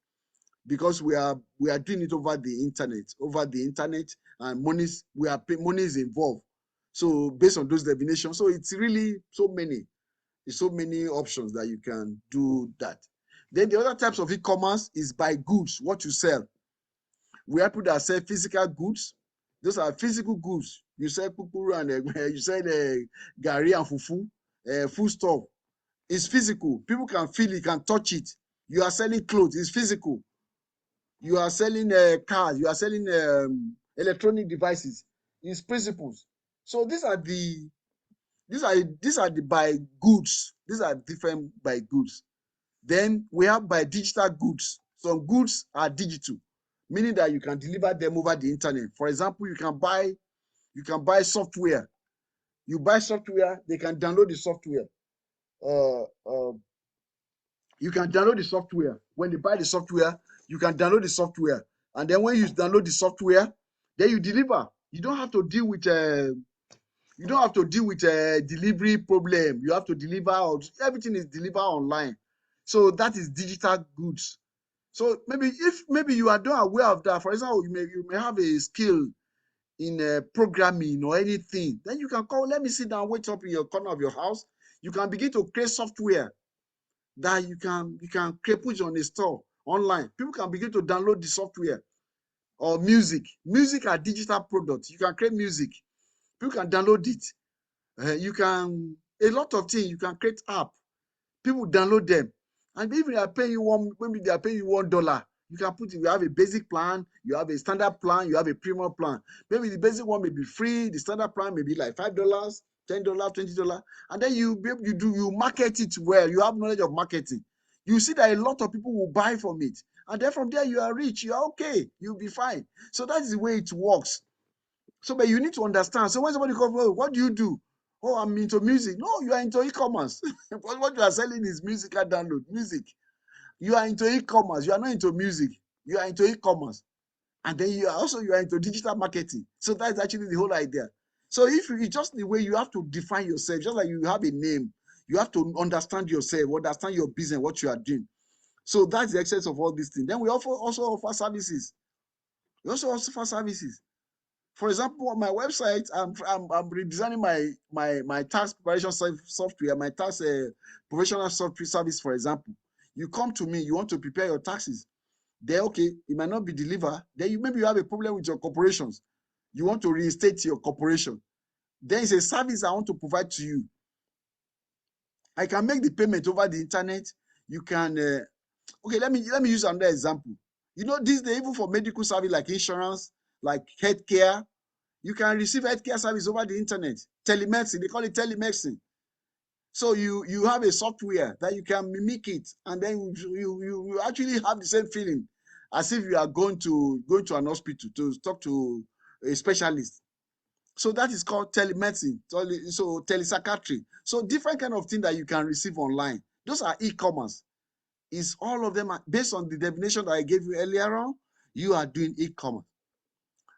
because we are doing it over the internet, and money is involved. So based on those definitions, so it's really so many options that you can do that. Then the other types of e-commerce is by goods, what you sell. We have people that sell physical goods. Those are physical goods. You sell kukuru and you sell gari and fufu, food stuff. It's physical. People can feel it, can touch it. You are selling clothes. It's physical. You are selling cars. You are selling electronic devices. It's principles. So these are the by goods. These are different by goods. Then we have by digital goods. Some goods are digital, meaning that you can deliver them over the internet. For example, you can buy software. You buy software, they can download the software. You can download the software. When you buy the software, you can download the software. And then when you download the software, then you deliver. You don't have to deal with a delivery problem. You have to deliver. Everything is delivered online. So that is digital goods. So maybe you are not aware of that. For example, you may have a skill in programming or anything. Then you can call. Let me sit down, wait up in your corner of your house. You can begin to create software that you can create, put on a store online. People can begin to download the software. Or music. Music are digital products. You can create music. People can download it. A lot of things. You can create app. People download them, and if they are paying you maybe they are paying you $1. You can put it, you have a basic plan, you have a standard plan, you have a premium plan. Maybe the basic one may be free, the standard plan may be like $5, $10, $20, and then you market it well. You have knowledge of marketing. You see that a lot of people will buy from it, and then from there you are rich, you are okay, you'll be fine. So that is the way it works. So, but you need to understand. So when somebody comes, oh, what do you do? Oh, I'm into music. No, you are into e-commerce. What you are selling is musical download, music. You are into e-commerce. You are not into music. You are into e-commerce. And then you are into digital marketing. So that's actually the whole idea. So if it's just the way you have to define yourself, just like you have a name, you have to understand yourself, understand your business, what you are doing. So that's the essence of all these things. Then we also offer services. We also offer services. For example, on my website, I'm redesigning my tax preparation software, my tax professional software service. For example, you come to me, you want to prepare your taxes. Then okay, it might not be delivered. Then maybe you have a problem with your corporations. You want to reinstate your corporation. Then it's a service I want to provide to you. I can make the payment over the internet. You can okay. Let me use another example. You know, this day even for medical service like insurance, like healthcare, you can receive healthcare service over the internet. Telemedicine, they call it telemedicine. So you have a software that you can mimic it, and then you actually have the same feeling as if you are going to an hospital to talk to a specialist. So that is called telemedicine. So telepsychiatry. So different kind of thing that you can receive online. Those are e-commerce. Is all of them based on the definition that I gave you earlier on? You are doing e-commerce.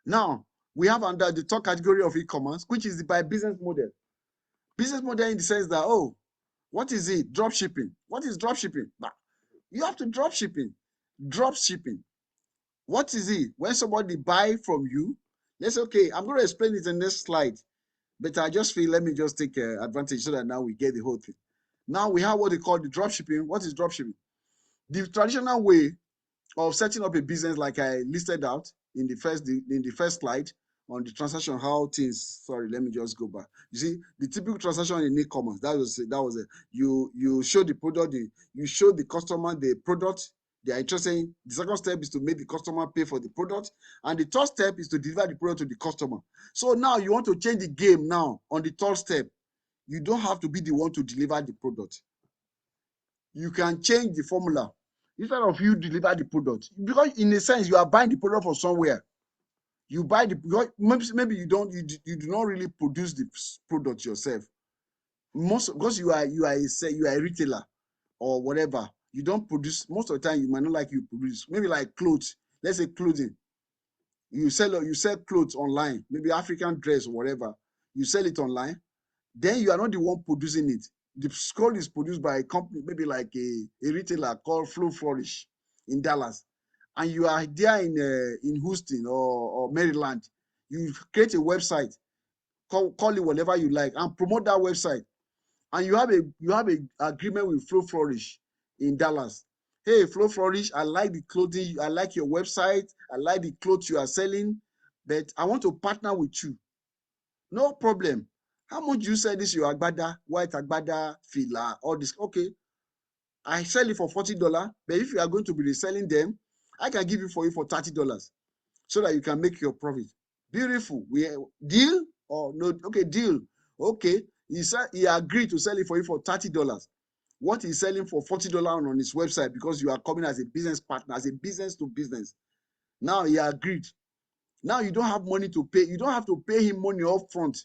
Now we have under the third category of e-commerce, which is by business model. Business model in the sense that, oh, what is it? Drop shipping. What is drop shipping? You have to drop shipping. Drop shipping. What is it? When somebody buy from you, let's say, okay, I'm going to explain it in this slide, but I just feel let me just take advantage so that now we get the whole thing. Now we have what they call the drop shipping. What is drop shipping? The traditional way of setting up a business, like I listed out in the first slide on the transaction, how things. Sorry, let me just go back. You see, the typical transaction in e-commerce, that was it. You show the product, you show the customer the product they are interested in. The second step is to make the customer pay for the product, and the third step is to deliver the product to the customer. So now you want to change the game. Now on the third step, you don't have to be the one to deliver the product. You can change the formula. Instead of you deliver the product, because in a sense you are buying the product from somewhere. You buy maybe you do not really produce the product yourself. Because you are a retailer or whatever. You don't produce. Most of the time you might not like you produce. Maybe like clothes. Let's say clothing. You sell clothes online, maybe African dress or whatever. You sell it online. Then you are not the one producing it. The scroll is produced by a company, maybe like a retailer called Flow Flourish in Dallas, and you are there in Houston or Maryland. You create a website, call it whatever you like, and promote that website. And you have a agreement with Flow Flourish in Dallas. Hey, Flow Flourish, I like the clothing, I like your website, I like the clothes you are selling, but I want to partner with you. No problem. How much do you sell this your agbada, white agbada, fila, all this? Okay, I sell it for $40, but if you are going to be reselling them, I can give you for $30 so that you can make your profit. Beautiful. Deal or no? Okay, deal. Okay, he agreed to sell it for you for $30. What he's selling for $40 on his website, because you are coming as a business partner, as a business to business. Now he agreed. Now you don't have money to pay. You don't have to pay him money up front,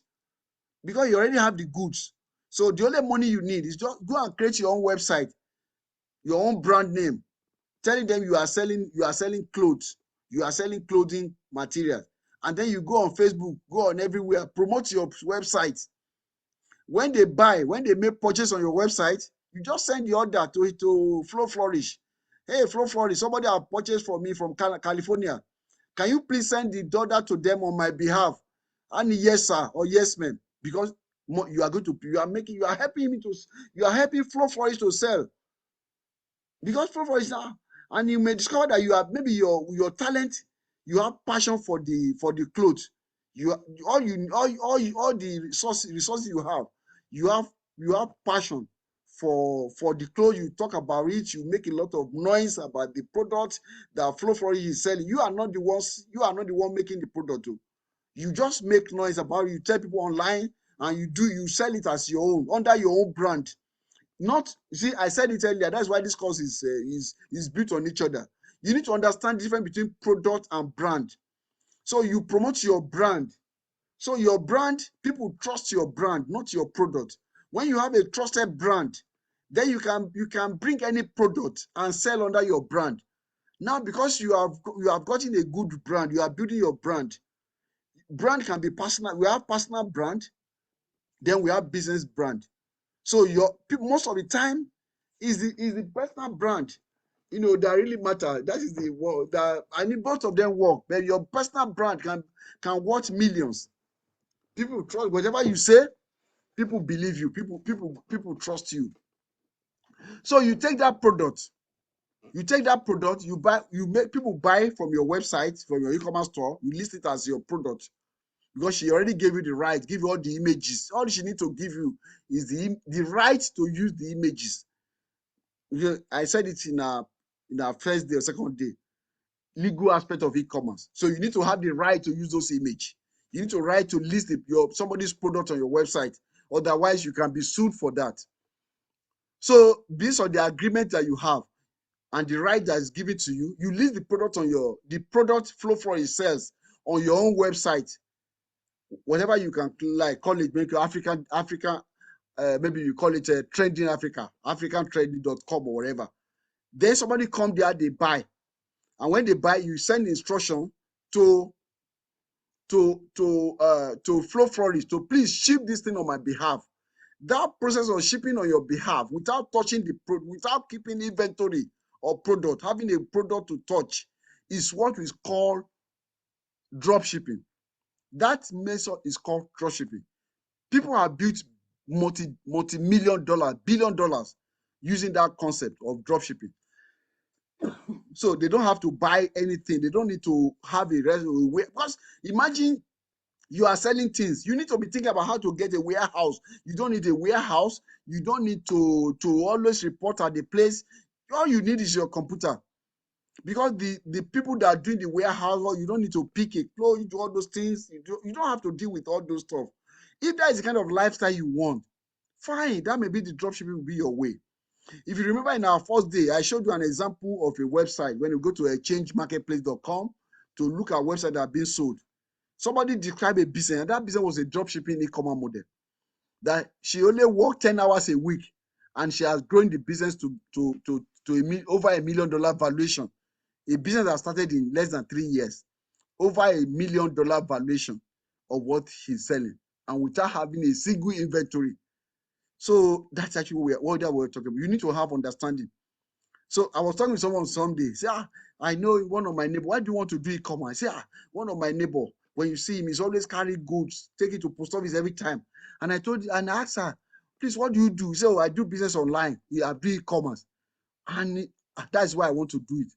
because you already have the goods. So the only money you need is just go and create your own website, your own brand name, telling them you are selling clothes, you are selling clothing materials, and then you go on Facebook, go on everywhere, promote your website. When they make purchase on your website, you just send the order to Flow Flourish. Hey, Flow Flourish, somebody have purchased for me from California. Can you please send the order to them on my behalf? And yes, sir, or yes, ma'am, because you are helping Flow Flourish to sell. Because for example, and you may discover that you have maybe your talent, you have passion for the clothes. All the resources you have, you have passion for the clothes. You talk about it, you make a lot of noise about the product that Flow Flourish is selling. You are not the one making the product. You just make noise about it. You tell people online, and you sell it as your own, under your own brand. Not, you see, I said it earlier. That's why this course is built on each other. You need to understand the difference between product and brand. So you promote your brand. So your brand, people trust your brand, not your product. When you have a trusted brand, then you can bring any product and sell under your brand. Now, because you have gotten a good brand, you are building your brand. Brand can be personal. We have personal brand, then we have business brand. So your people, most of the time, is the personal brand, that really matter. That is the work that I need. Both of them work, but your personal brand can worth millions. People trust whatever you say. People believe you. People trust you. So you take that product. You buy. You make people buy from your website, from your e-commerce store. You list it as your product because she already gave you the right, give you all the images. All she need to give you is the right to use the images. I said it in our first day or second day, legal aspect of e-commerce. So you need to have the right to use those images. You need to right to list somebody's product on your website. Otherwise, you can be sued for that. So based on the agreement that you have and the right that is given to you, you list the product the product Flow for itself on your own website. Whatever you can call it, maybe African, maybe you call it Trending Africa, africantrending.com or whatever. Then somebody come there, they buy. And when they buy, you send instruction to Flow Flourish to please ship this thing on my behalf. That process of shipping on your behalf without touching without keeping inventory or product, having a product to touch, is what is called drop shipping. That method is called drop shipping. People have built multi-million dollar, billion dollars using that concept of drop shipping. So they don't have to buy anything. They don't need to have a resume. Because imagine you are selling things. You need to be thinking about how to get a warehouse. You don't need a warehouse. You don't need to always report at the place. All you need is your computer. Because the people that are doing the warehouse, you don't need to pick a clothes, you do all those things. You don't have to deal with all those stuff. If that is the kind of lifestyle you want, fine. That may be the dropshipping will be your way. If you remember in our first day, I showed you an example of a website when you go to exchangemarketplace.com to look at websites that are being sold. Somebody described a business, and that business was a dropshipping e-commerce model. That she only worked 10 hours a week, and she has grown the business to over $1 million valuation. A business that started in less than 3 years, over $1 million valuation of what he's selling, and without having a single inventory. So that's actually what we're talking about. You need to have understanding. So I was talking to someone someday. Say, I know one of my neighbor. Why do you want to do e-commerce? Say, one of my neighbor. When you see him, he's always carrying goods, take it to post office every time. And I asked her, please, what do you do? She said, I do business online. I do e-commerce, and that's why I want to do it.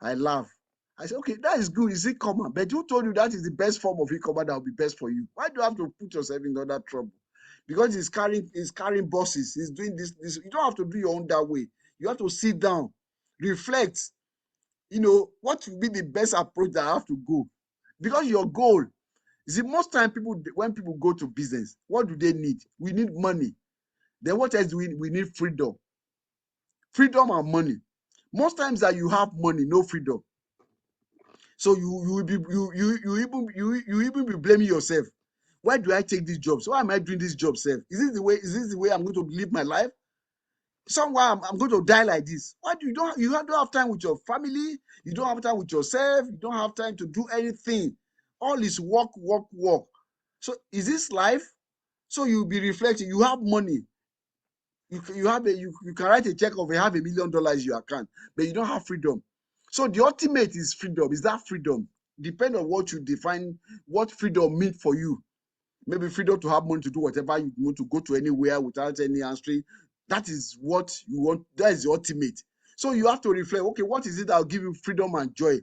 I laugh. I said, okay, that is good. It's e-commerce, but who told you that is the best form of e-commerce that will be best for you? Why do you have to put yourself in all that trouble? Because he's carrying buses. He's doing this. You don't have to do your own that way. You have to sit down, reflect. What will be the best approach that I have to go? Because your goal, most time when people go to business, what do they need? We need money. Then what else do we need? Freedom. Freedom and money. Most times that you have money, no freedom. So you will be you even be blaming yourself. Why do I take this job? So why am I doing this job, self? Is this the way I'm going to live my life? Somewhere I'm going to die like this. Why do you don't have time with your family? You don't have time with yourself. You don't have time to do anything. All is work, work, work. So is this life? So you'll be reflecting. You have money. You can write a check of $500,000 in your account, but you don't have freedom. So the ultimate is freedom. Is that freedom? Depend on what you define what freedom means for you. Maybe freedom to have money to do whatever you want, to go to anywhere without any answering. That is what you want. That is the ultimate. So you have to reflect, okay, what is it that will give you freedom and joy?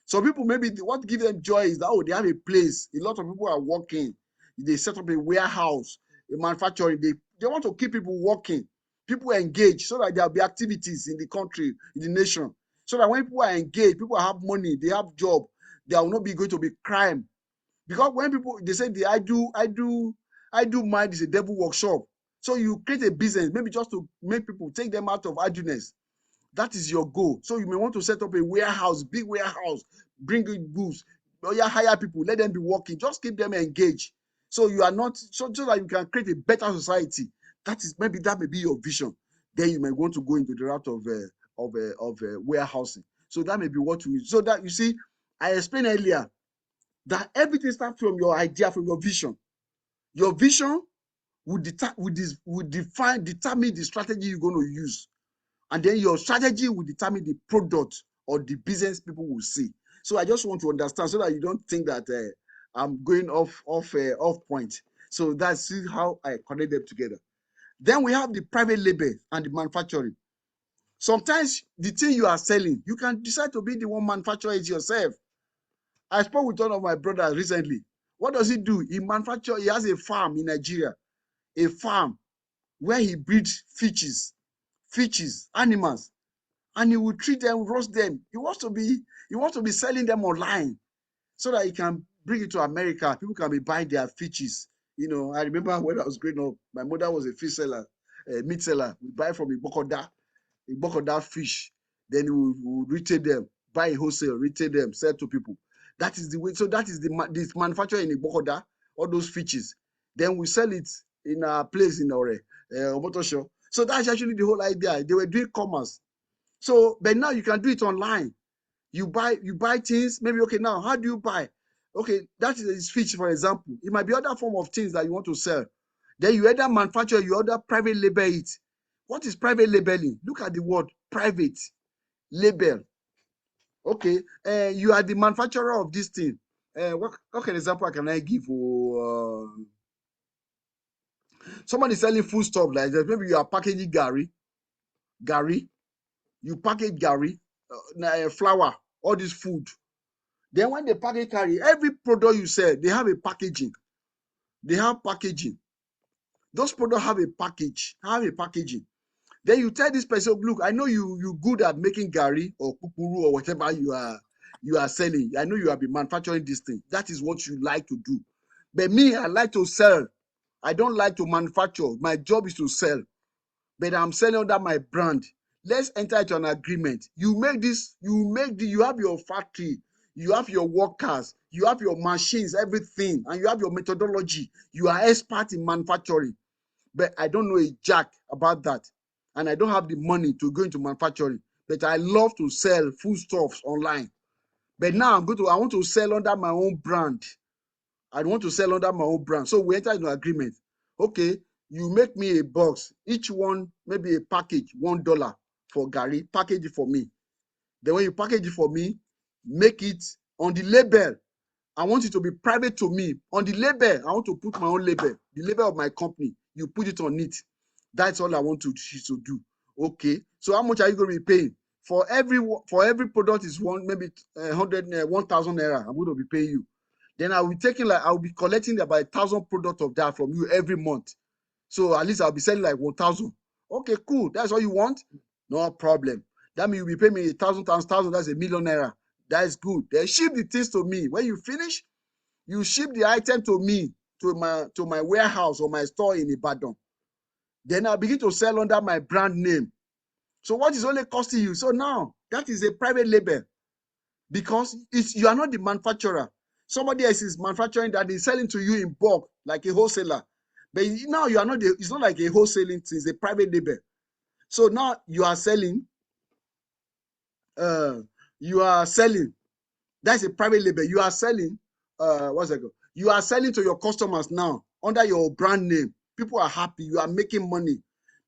Some people, maybe what gives them joy is that, they have a place. A lot of people are working. They set up a warehouse, a manufacturing. They want to keep people working. People engage so that there'll be activities in the country, in the nation. So that when people are engaged, people have money, they have job, there will not be going to be crime. Because when people they say I do mind is a devil workshop. So you create a business, maybe just to make people take them out of idleness. That is your goal. So you may want to set up a warehouse, big warehouse, bring in goods, or you hire people, let them be working, just keep them engaged. So you are not so that you can create a better society. That may be your vision. Then you may want to go into the route of warehousing. So that may be what you. So that you see, I explained earlier that everything starts from your idea, from your vision. Your vision will determine the strategy you're going to use. And then your strategy will determine the product or the business people will see. So I just want to understand so that you don't think that I'm going off point. So that's how I connect them together. Then we have the private label and the manufacturing. Sometimes the thing you are selling, you can decide to be the one manufacturing it yourself. I spoke with one of my brothers recently. What does he do? He has a farm in Nigeria, a farm where he breeds fishes, animals, and he will treat them, roast them. He wants to be selling them online so that he can bring it to America. People can be buying their fishes. You know, I remember when I was growing up, my mother was a fish seller, a meat seller. We buy from Igbokoda fish. Then we will retail them, buy wholesale, retail them, sell to people. That is the way. So that is this manufacturer in Igbokoda, all those fishes. Then we sell it in a place in our Omotosho. So that's actually the whole idea. They were doing commerce. So, but now you can do it online. You buy things. Maybe okay. Now, how do you buy? Okay, that is fish, for example. It might be other form of things that you want to sell. Then you either manufacture, you either private label it. What is private labeling? Look at the word private label. Okay, you are the manufacturer of this thing. What kind of example can I give? Somebody selling food stuff like that. Maybe you are packaging Gary. You package Gary, flour, all this food. Then when they package carry, every product you sell, they have a packaging. They have packaging. Those products have a packaging. Then you tell this person, look, I know you good at making gari or kukuru or whatever you are selling. I know you have been manufacturing this thing. That is what you like to do. But me, I like to sell. I don't like to manufacture. My job is to sell. But I'm selling under my brand. Let's enter into an agreement. You have your factory, you have your workers, you have your machines, everything, and you have your methodology. You are expert in manufacturing. But I don't know a jack about that. And I don't have the money to go into manufacturing. But I love to sell foodstuffs online. But now I want to sell under my own brand. I want to sell under my own brand. So we enter into agreement. Okay, you make me a box. Each one, maybe a package, $1 for Gary. Package it for me. Then when you package it for me, make it on the label. I want it to be private to me. On the label, I want to put my own label, the label of my company. You put it on it. That's all I want to do. Okay. So how much are you going to be paying? For every product is maybe 1,000 naira. I'm going to be paying you. Then I'll be collecting about 1,000 products of that from you every month. So at least I'll be selling like 1,000. Okay, cool. That's all you want? No problem. That means you'll be paying me 1,000 times 1,000. That's $1 million naira. That is good. Then ship the things to me. When you finish, you ship the item to me, to my warehouse or my store in Ibadan. Then I'll begin to sell under my brand name. So what is only costing you? So now that is a private label because you are not the manufacturer. Somebody else is manufacturing that is selling to you in bulk like a wholesaler. But now you are not. It's not like a wholesaling thing. It's a private label. So now you are selling. You are selling. That's a private label. You are selling. What's that called? You are selling to your customers now under your brand name. People are happy. You are making money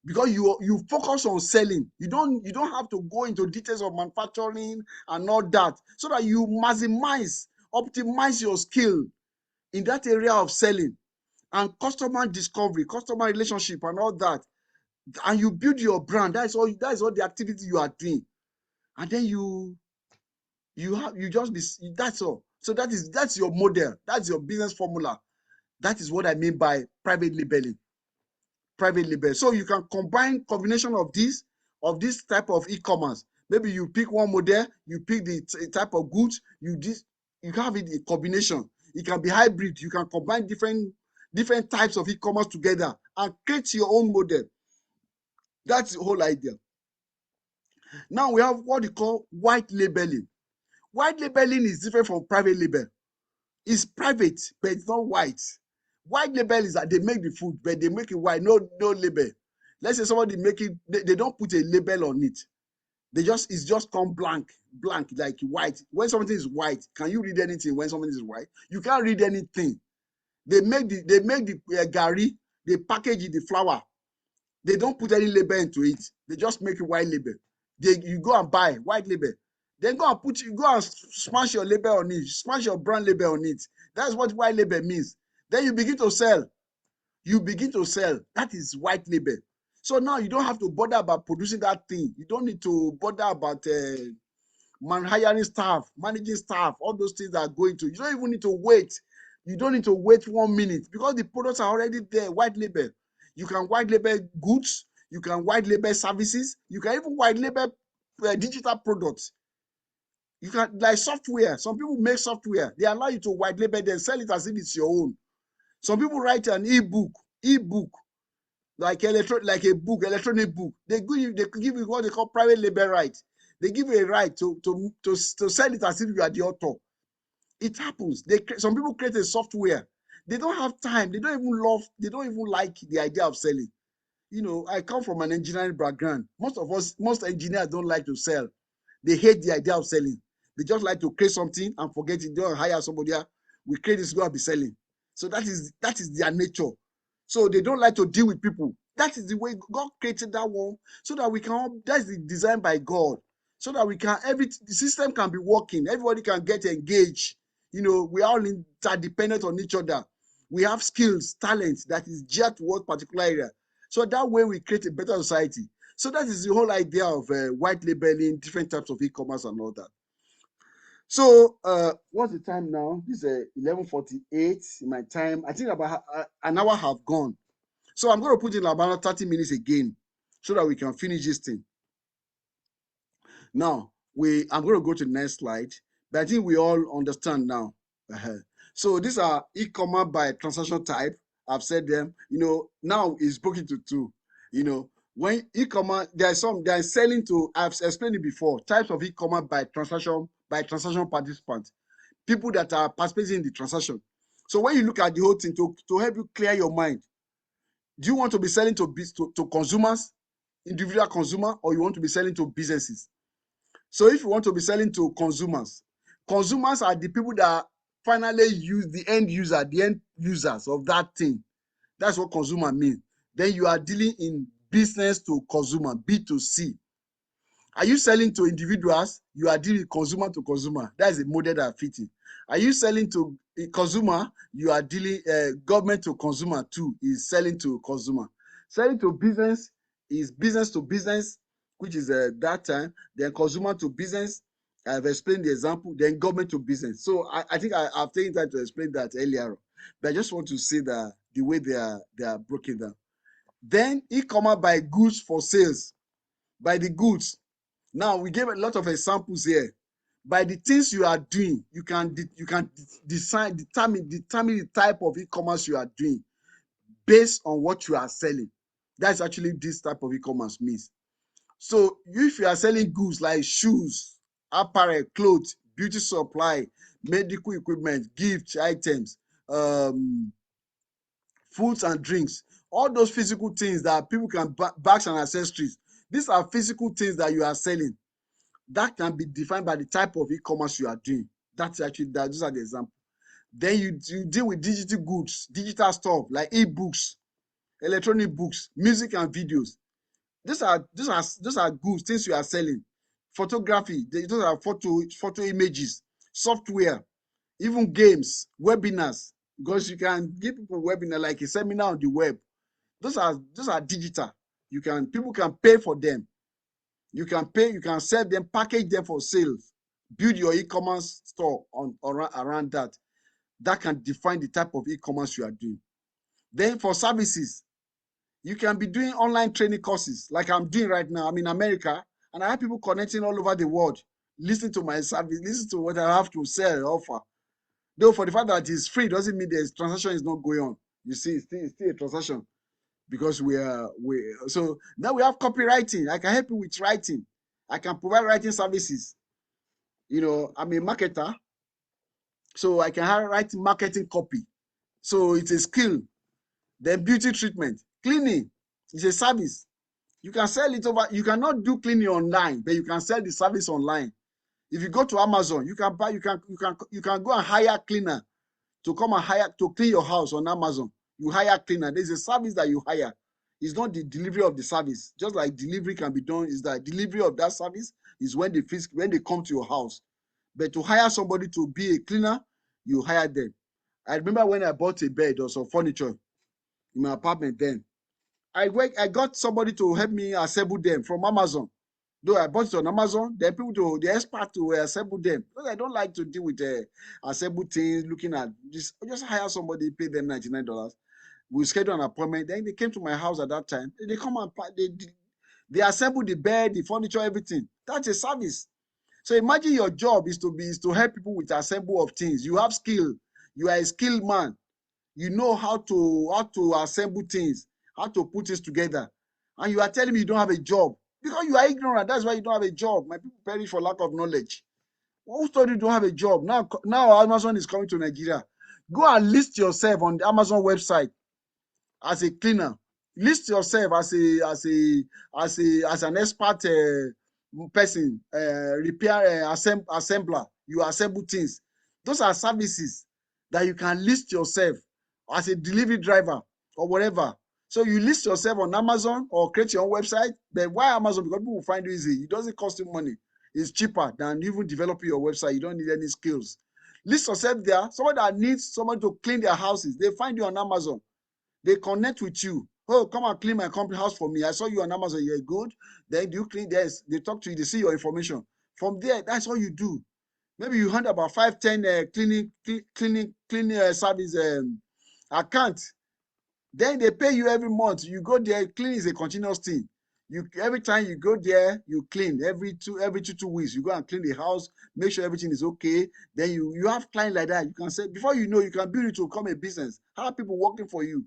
because you focus on selling. You don't have to go into details of manufacturing and all that, so that you optimize your skill in that area of selling and customer discovery, customer relationship, and all that. And you build your brand. That's all the activity you are doing, and then that's all. So that's your model. That's your business formula. That is what I mean by private labeling. private label. So you can combination of this type of e-commerce. Maybe you pick one model, you pick the type of goods, you have it in combination. It can be hybrid. You can combine different types of e-commerce together and create your own model. That's the whole idea. Now we have what we call white labeling. White labeling is different from private label. It's private, but it's not white. White label is that they make the food, but they make it white, no label. Let's say somebody make it, they don't put a label on it. It's just come blank, like white. When something is white, can you read anything when something is white? You can't read anything. They make the gari, they package it, the flour. They don't put any label into it. They just make a white label. You go and buy white label. Then go and smash your label on it, smash your brand label on it. That's what white label means. Then you begin to sell. That is white label. So now you don't have to bother about producing that thing. You don't need to bother about hiring staff, managing staff, all those things that are going to. You don't even need to wait. You don't need to wait 1 minute because the products are already there, white label. You can white label goods. You can white label services. You can even white label digital products. You can, like software. Some people make software. They allow you to white label and sell it as if it's your own. Some people write an ebook, like a book, electronic book. They give you what they call private label rights. They give you a right to sell it as if you are the author. It happens. Some people create a software. They don't have time. They don't even like the idea of selling. I come from an engineering background. Most engineers don't like to sell. They hate the idea of selling. They just like to create something and forget it. They don't hire somebody. We create this, go and be selling. So that is their nature. So they don't like to deal with people. That is the way God created that one, so that we can. That's the design by God, so that the system can be working. Everybody can get engaged. We are all interdependent on each other. We have skills, talents that is geared towards particular area. So that way we create a better society. So that is the whole idea of white labeling, different types of e-commerce and all that. So what's the time now? This is 11:48 in my time. I think about an hour have gone. So I'm going to put in about 30 minutes again so that we can finish this thing. Now, I'm going to go to the next slide, but I think we all understand now. So these are e-commerce by transaction type. I've said them. Now it's broken into two. When e-commerce, they are selling to. I've explained it before. Types of e-commerce by transaction participants, people that are participating in the transaction. So when you look at the whole thing to help you clear your mind, do you want to be selling to consumers, individual consumer, or you want to be selling to businesses? So if you want to be selling to consumers are the people that finally use the end users of that thing. That's what consumer means. Then you are dealing in business to consumer, B2C. Are you selling to individuals? You are dealing consumer to consumer. That's a model that are fitting. Are you selling to a consumer? You are dealing government to consumer too, is selling to consumer. Selling to business is business to business, which is that time. Then consumer to business. I've explained the example. Then government to business. So I think I've taken time to explain that earlier. But I just want to say that the way they are broken down. Then e-commerce by goods for sales. By the goods. Now we gave a lot of examples here. By the things you are doing, you can determine the type of e-commerce you are doing based on what you are selling. That's actually this type of e-commerce means. So if you are selling goods like shoes, apparel, clothes, beauty supply, medical equipment, gift items, foods and drinks, all those physical things that people can bags and accessories, these are physical things that you are selling. That can be defined by the type of e-commerce you are doing. Those are the examples. Then you deal with digital goods, digital stuff like e-books, electronic books, music and videos. Those are goods, things you are selling. Photography, those are photo images, software, even games, webinars, because you can give people webinar like a seminar on the web. Those are digital. People can pay for them. You can sell them, package them for sales, build your e-commerce store around that. That can define the type of e-commerce you are doing. Then for services, You can be doing online training courses like I'm doing right now. I'm in America and I have people connecting all over the world, listening to my service, listening to what I have to sell, offer. Though for the fact that it's free doesn't mean the transaction is not going on. You see, it's still a transaction because so now we have copywriting. I can help you with writing. I can provide writing services. I'm a marketer, so I can write marketing copy. So it's a skill. Then beauty treatment, cleaning is a service. You can sell it over. You cannot do cleaning online, but you can sell the service online. If you go to Amazon, you can buy. You can go and hire cleaner to come and hire to clean your house on Amazon. You hire cleaner. There's a service that you hire. It's not the delivery of the service. Just like delivery can be done, is that delivery of that service is when they come to your house. But to hire somebody to be a cleaner, you hire them. I remember when I bought a bed or some furniture in my apartment then. I got somebody to help me assemble them from Amazon. Though I bought it on Amazon, then the expert to assemble them. Because I don't like to deal with assemble things, looking at this. Just hire somebody, pay them $99. We schedule an appointment. Then they came to my house at that time. They come and they assemble the bed, the furniture, everything. That's a service. So imagine your job is to help people with assemble of things. You have skill. You are a skilled man. You know how to assemble things, how to put things together, and you are telling me you don't have a job because you are ignorant. That's why you don't have a job. My people perish for lack of knowledge. Who told you don't have a job? Now Amazon is coming to Nigeria. Go and list yourself on the Amazon website as a cleaner. List yourself as an expert person, repair assembler. You assemble things. Those are services that you can list yourself as a delivery driver or whatever. So you list yourself on Amazon or create your own website. But why Amazon? Because people will find it easy. It doesn't cost you money. It's cheaper than even developing your website. You don't need any skills. List yourself there. Someone that needs someone to clean their houses, they find you on Amazon. They connect with you. Oh, come and clean my company house for me. I saw you on Amazon. You're good. Then you clean this. They talk to you. They see your information. From there, that's all you do. Maybe you hand about 5, 10 cleaning service account. Then they pay you every month. You go there. Cleaning is a continuous thing. Every time you go there, you clean every two weeks. You go and clean the house, make sure everything is okay. Then you have clients like that. You can say before you know, you can build it to become a business. Have people working for you.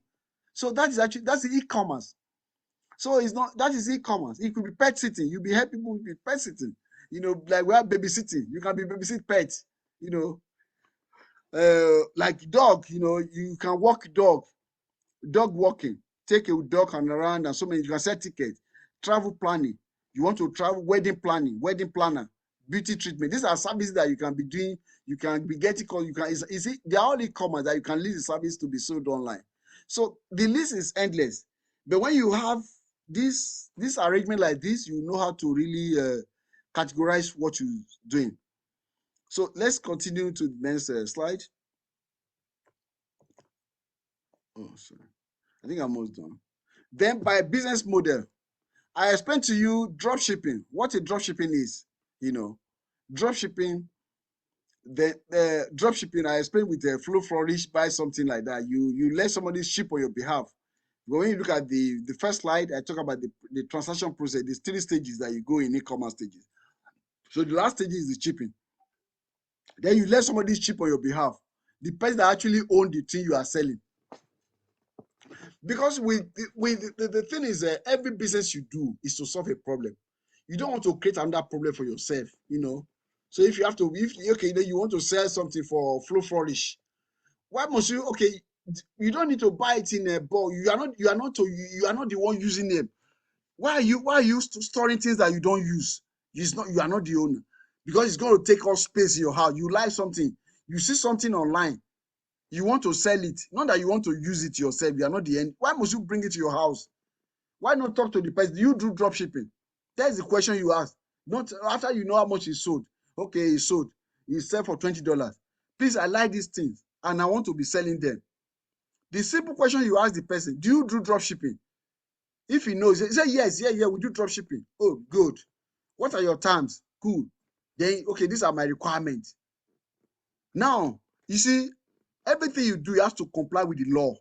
So that's the e-commerce. So it's not that is e-commerce. It could be pet sitting. You'll be helping people with pet sitting. Like we have babysitting. You can be babysit pets. Like dog. You can walk dog walking. Take a dog and around and so many. You can sell tickets. Travel planning. You want to travel, wedding planning, wedding planner, beauty treatment. These are services that you can be doing. You can be getting called. You can. They are all e-commerce that you can list the service to be sold online. So the list is endless. But when you have this arrangement like this, you know how to really categorize what you're doing. So let's continue to the next slide. Oh, sorry. I think I'm almost done. Then by business model, I explained to you drop shipping. What a drop shipping is, drop shipping. The drop shipping I explained with the flow flourish, buy something like that. You let somebody ship on your behalf. But when you look at the first slide, I talk about the transaction process. There's 3 stages that you go in e-commerce stages. So the last stage is the shipping. Then you let somebody ship on your behalf. The person that actually owns the thing you are selling. Because the thing is that every business you do is to solve a problem. You don't want to create another problem for yourself, So if you have to, then you want to sell something for flow flourish. Why must you? Okay, you don't need to buy it in a bulk. You are not the one using them. Why are you storing things that you don't use? You are not the owner, because it's going to take up space in your house. You like something, you see something online, you want to sell it. Not that you want to use it yourself. You are not the end. Why must you bring it to your house? Why not talk to the person? Do you do drop shipping? That's the question you ask. Not after you know how much it's sold. Okay, it's sold. It's sell for $20. Please, I like these things and I want to be selling them. The simple question you ask the person: do you do drop shipping? If he knows, he say yes, yeah, we do drop shipping. Oh, good. What are your terms? Cool. Then okay, these are my requirements. Now, you see, everything you do, you have to comply with the law.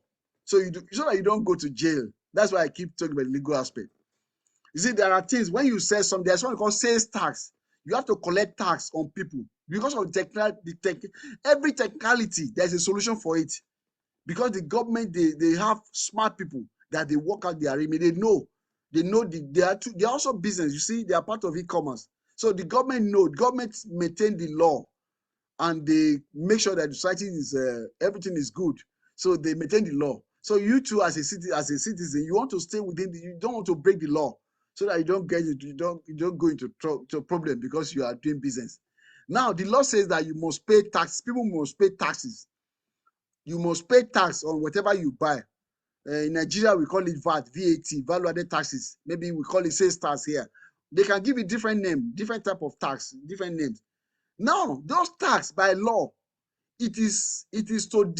So that you don't go to jail. That's why I keep talking about the legal aspect. You see, there are things when you sell something, there's what we call sales tax. You have to collect tax on people because of every technicality. There's a solution for it because the government they have smart people that they work out their remit. They know they are also business. You see, they are part of e-commerce. So the government maintain the law and they make sure that the society is everything is good. So they maintain the law. So you too, as a citizen, you want to stay within you don't want to break the law so that you don't go into problem because you are doing business. Now the law says that you must pay tax. People must pay taxes. You must pay tax on whatever you buy. In Nigeria, we call it VAT, value added taxes. Maybe we call it sales tax here. They can give it different name, different type of tax, different names. Now, those tax by law, it is to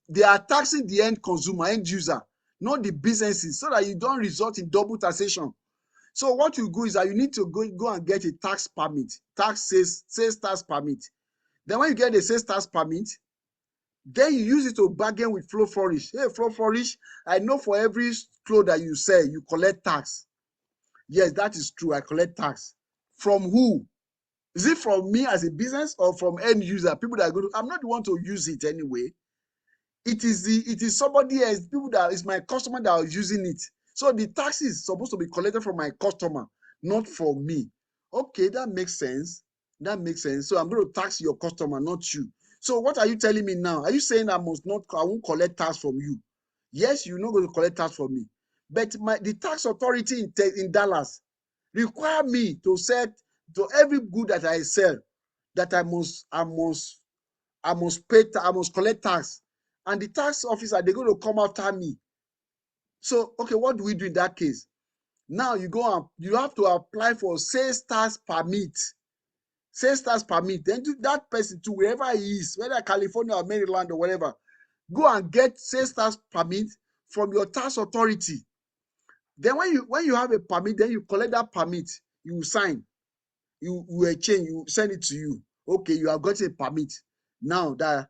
they are taxing the end consumer, end user, not the businesses, so that you don't result in double taxation. So what you do is that you need to go and get a tax permit, sales tax permit. Then when you get a sales tax permit, then you use it to bargain with Flow Flourish. Hey, Flow Flourish, I know for every cloth that you sell, you collect tax. Yes, that is true. I collect tax. From who? Is it from me as a business or from end user? People that are going to, I'm not the one to use it anyway. It is somebody else, people that is my customer that are using it. So the tax is supposed to be collected from my customer, not from me. Okay, that makes sense. That makes sense. So I'm going to tax your customer, not you. So what are you telling me now? Are you saying I won't collect tax from you? Yes, you're not going to collect tax from me. But the tax authority in Dallas require me to set to every good that I sell that I must collect tax. And the tax officer, they're going to come after me. So, okay, what do we do in that case? Now you have to apply for sales tax permit. Sales tax permit. Then that person to wherever he is, whether California or Maryland or whatever, go and get sales tax permit from your tax authority. Then when you have a permit, then you collect that permit, you sign, you exchange, you send it to you. Okay, you have got a permit. Now that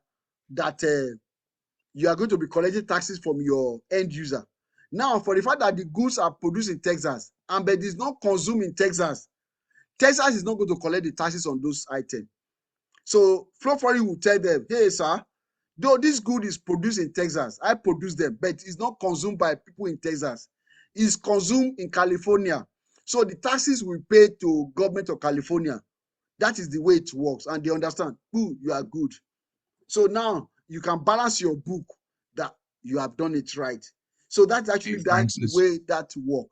you are going to be collecting taxes from your end user. Now, for the fact that the goods are produced in Texas and but is not consumed in Texas, Texas is not going to collect the taxes on those items. So Flow Foreign will tell them, hey, sir, though this good is produced in Texas, I produce them, but it's not consumed by people in Texas. It's consumed in California. So the taxes we pay to government of California. That is the way it works. And they understand, ooh, you are good. So now you can balance your book that you have done it right. So that's actually that the way that work.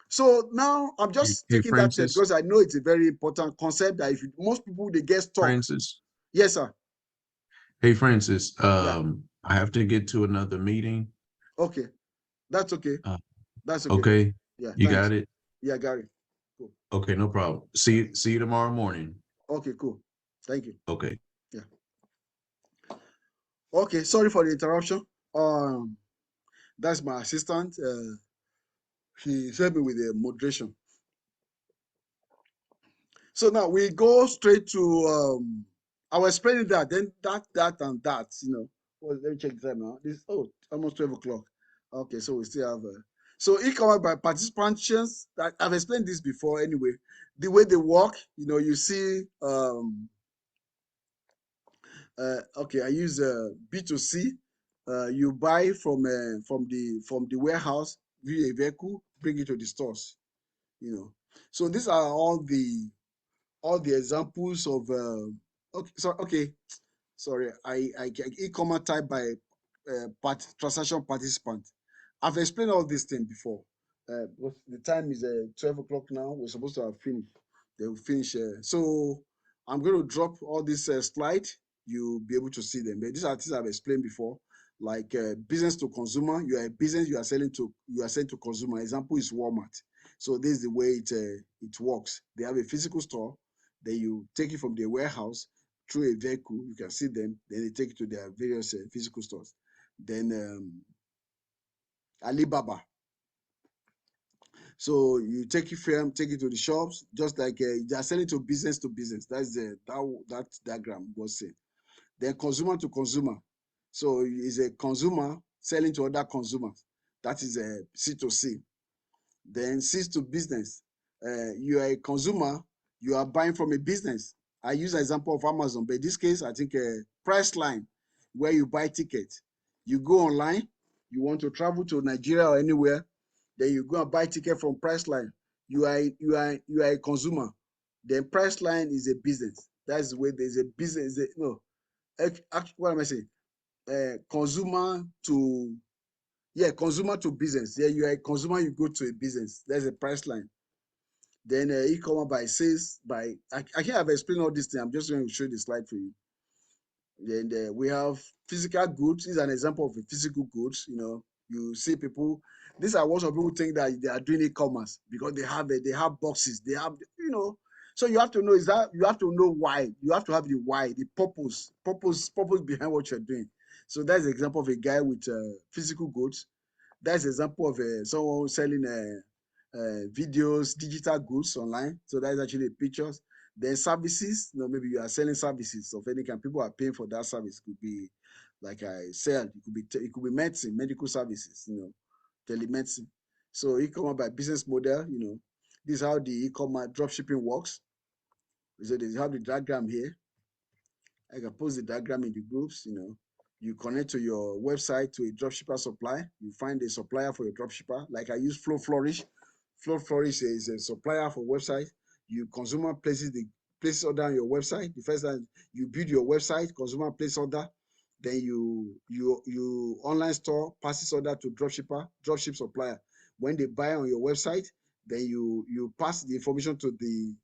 So now I'm just taking that because I know it's a very important concept that most people they get stuck. Francis. Yes, sir. Hey, Francis. Yeah. I have to get to another meeting. Okay. That's okay. That's okay. Okay. Yeah. You Thanks. got it? Yeah, Gary. Cool. Okay, no problem. See you tomorrow morning. Okay, cool. Thank you. Okay. Yeah. Okay, sorry for the interruption. That's my assistant. He helped me with the moderation. So now we go straight to I was explaining that, then that and that, Well, let me check the time now. This almost 12 o'clock. Okay, so we still have so e-commerce by participants. I've explained this before anyway. The way they work, you see okay, I use B2C. You buy from the warehouse via a vehicle, bring it to the stores. So these are all the examples of sorry, I e-commerce type by transaction participant. I've explained all these things before. The time is 12 o'clock now. We're supposed to have finished. They will finish. So I'm going to drop all these slides. You'll be able to see them. But these are things I've explained before, like business to consumer. You are a business. You are selling to consumer. Example is Walmart. So this is the way it works. They have a physical store. Then you take it from their warehouse through a vehicle. You can see them. Then they take it to their various physical stores. Then Alibaba. So you take it from take it to the shops, just like they are selling to business. That's that diagram was saying. Then consumer to consumer. So is a consumer selling to other consumers. That is a C2C. Then C to business. You are a consumer, you are buying from a business. I use an example of Amazon, but in this case, I think a Priceline, where you buy tickets. You go online, you want to travel to Nigeria or anywhere, then you go and buy ticket from Priceline. You are a consumer. Then Priceline is a business. That's the way there's a business. No, what am I saying? Consumer to consumer to business. Yeah, you are a consumer, you go to a business. There's a Priceline. Then e-commerce by sales by I can't have explained all this thing. I'm just going to show the slide for you. Then we have physical goods. This is an example of a physical goods. You see people. These are what some people think that they are doing e-commerce because they have boxes. They have. So you have to know you have to know why. You have to have the why, the purpose behind what you're doing. So that's an example of a guy with physical goods. That's an example of someone selling videos, digital goods online. So that's actually pictures. Then services, maybe you are selling services of any kind. People are paying for that service. It could be like I said, it could be medicine, medical services, telemedicine. So e-commerce by business model, this is how the e-commerce dropshipping works. So they have the diagram here. I can post the diagram in the groups. You connect to your website to a dropshipper supply. You find a supplier for your dropshipper. Like I use Flow Flourish. Flow Flourish is a supplier for website. You consumer places order on your website. The first time you build your website, consumer place order. Then you online store passes order to dropship supplier. When they buy on your website, then you pass the information to the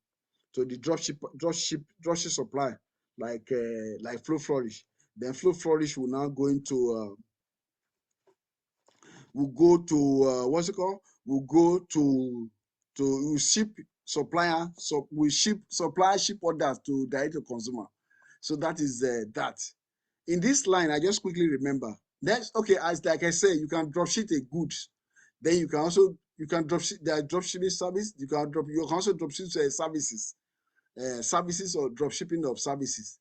dropship supplier like Flow Flourish. Then Flow Flourish will now go into will go to what's it called? Will go to will ship supplier so we ship supplier ship orders to direct to consumer. So that is that. In this line, I just quickly remember. That's okay. As like I say, you can dropship a goods. Then you can dropship the dropshipping service. You can also dropship services or dropshipping of services.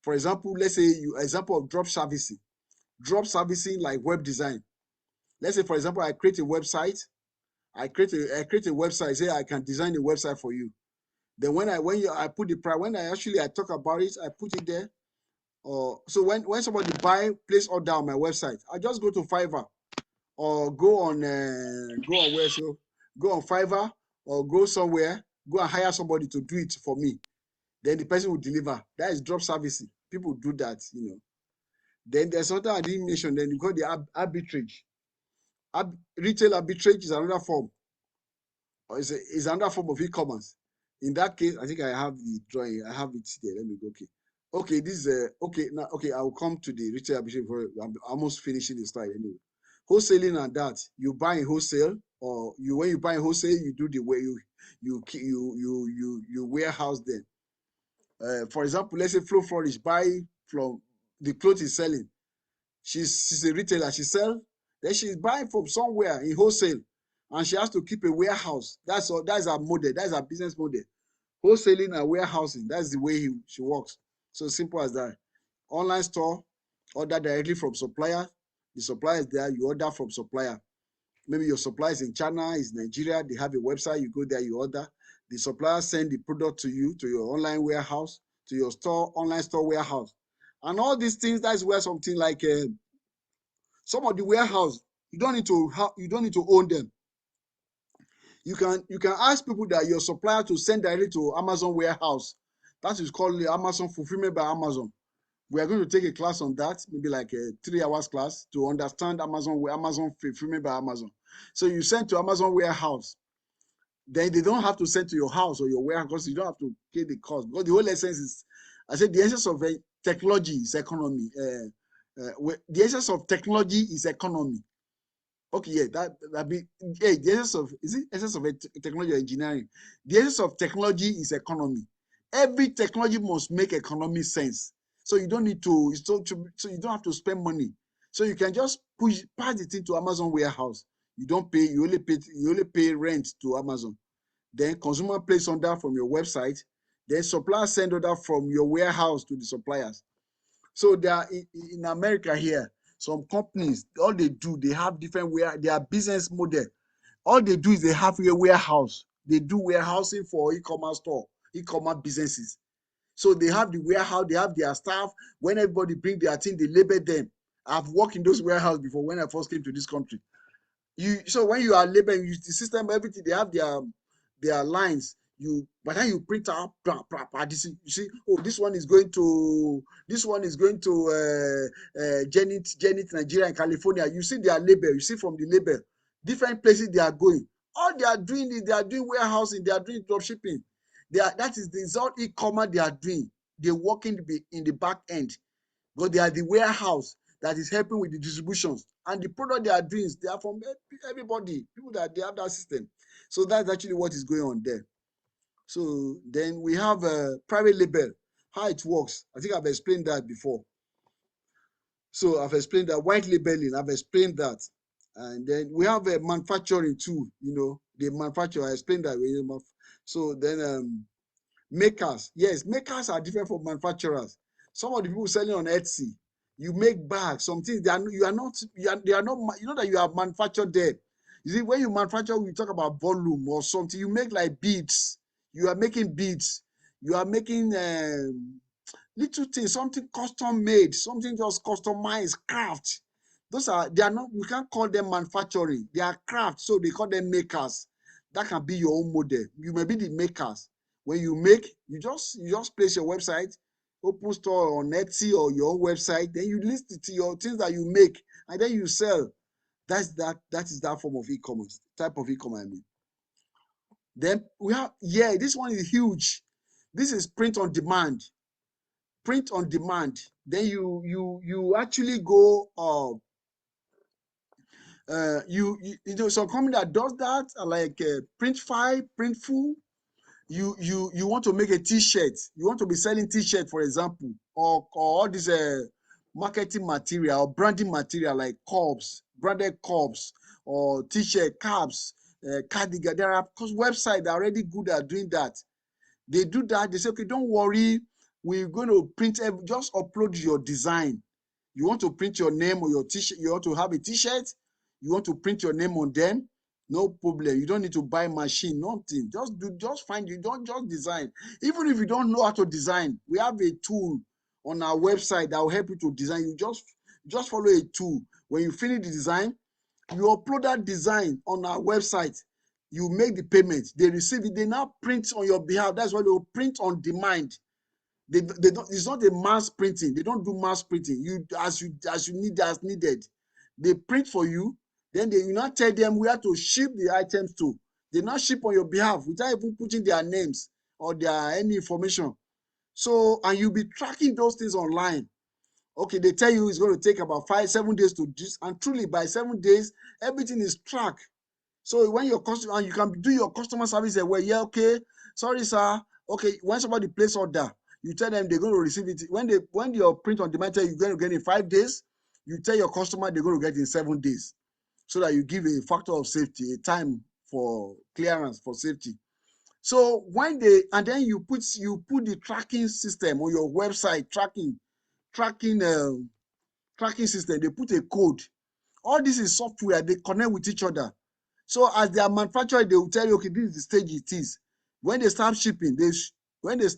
For example, let's say example of drop servicing like web design. Let's say, for example, I create a website. I create a website. Say I can design a website for you. Then I put the price. When I talk about it, I put it there. So when somebody place order on my website, I just go to Fiverr or go on where so go on Fiverr or go somewhere, go and hire somebody to do it for me. Then the person will deliver. That is drop servicing. People do that. Then there's something I didn't mention. Then you got the arbitrage. Retail arbitrage is another form, or is another form of e-commerce. In that case, I think I have the drawing. I have it there. Let me go. Okay. This is okay. Now, okay, I will come to the retail arbitrage. I'm almost finishing the slide anyway. Wholesaling and that you buy in wholesale, or when you buy in wholesale, you do the way you warehouse them. For example, let's say Flow Flourish buy from the clothes he's selling. She's a retailer. She sell, then she's buying from somewhere in wholesale, and she has to keep a warehouse. That's her model. That's her business model. Wholesaling and warehousing. That's the way she works. So simple as that. Online store, order directly from supplier. The supplier is there. You order from supplier. Maybe your supplier is in China, is Nigeria. They have a website. You go there, you order. The supplier send the product to you, to your online warehouse, to your online store warehouse. And all these things, that's where something like some of the warehouse, you don't need to own them. You can ask people that your supplier to send directly to Amazon warehouse. That is called the Amazon Fulfillment by Amazon. We are going to take a class on that, maybe like a 3 hours class to understand Amazon Fulfillment by Amazon. So you send to Amazon warehouse. Then they don't have to send to your house or your warehouse because you don't have to pay the cost. Because the whole essence is, I said, the essence of technology is economy. The essence of technology is economy. Okay, yeah, that be the essence of technology or engineering. The essence of technology is economy. Every technology must make economic sense. So you don't need to, so you don't have to spend money. So you can just pass it into Amazon warehouse. You don't pay, you only pay rent to Amazon. Then consumer place order from your website. Then supplier send order from your warehouse to the suppliers. So there are in America here, Some companies, all they do, they have different their business model. All they do is they have a warehouse. They do warehousing for e-commerce store, e-commerce businesses. So they have the warehouse, they have their staff. When everybody bring their thing, they label them. I've worked in those warehouses before when I first came to this country. So when you are labeling, the system, everything, they have their lines. By the time you print out, you see, oh, this one is going to Janet, Nigeria, and California. You see their label. You see from the label, different places they are going. All they are doing is they are doing warehousing, they are doing drop shipping. That is the result e-commerce they are doing. They're working in the back end, but they are the warehouse that is helping with the distributions. And the product they are doing, they are from everybody, people that they have that system. So that's actually what is going on there. So then we have a private label, how it works. I think I've explained that before. So I've explained that white labeling, I've explained that. And then we have a manufacturing too, the manufacturer, I explained that. So then makers, yes, makers are different from manufacturers. Some of the people selling on Etsy, you make bags, some things they are not, they are not, that you have manufactured there. You see, when you manufacture, we talk about volume or something, you make like beads. You are making beads. You are making little things, something custom made, something just customized, craft. They are not, we can't call them manufacturing. They are craft, so they call them makers. That can be your own model. You may be the makers. When you make, you just place your website, open store on Etsy or your own website, then you list it to your things that you make, and then you sell. That is that form of e-commerce, type of e-commerce, I mean. Then we have, this one is huge. This is print on demand. Print on demand. Then you actually go some company that does that, like Printfy, Printful. You want to make a t-shirt, you want to be selling t-shirt, for example, or all this marketing material or branding material like cups, branded cups, or t-shirt, caps, cardigan. There are websites that are already good at doing that. They do that. They say, okay, don't worry, we're going to print, just upload your design. You want to print your name or your t-shirt, you want to have a t-shirt, you want to print your name on them, no problem. You don't need to buy machine, nothing. Just find, you don't just design. Even if you don't know how to design, we have a tool on our website that will help you to design. You just follow a tool. When you finish the design, you upload that design on our website. You make the payment, they receive it, they now print on your behalf. That's why they will print on demand. They don't, it's not a mass printing. They don't do mass printing. As you need, as needed. They print for you, then you not tell them where to ship the items to. They not ship on your behalf without even putting their names or their any information. So, and you'll be tracking those things online. Okay, they tell you it's going to take about 5-7 days to do, and truly by 7 days, everything is tracked. So when your customer, and you can do your customer service well, yeah, okay, sorry, sir. Okay, when somebody place order, you tell them they're going to receive it. When your print on demand tell you you're going to get in 5 days, you tell your customer they're going to get in 7 days, so that you give a factor of safety, a time for clearance for safety. So and then you put the tracking system on your website, tracking system. They put a code. All this is software. They connect with each other. So as they are manufacturing, they will tell you, okay, this is the stage it is. When they start shipping, when they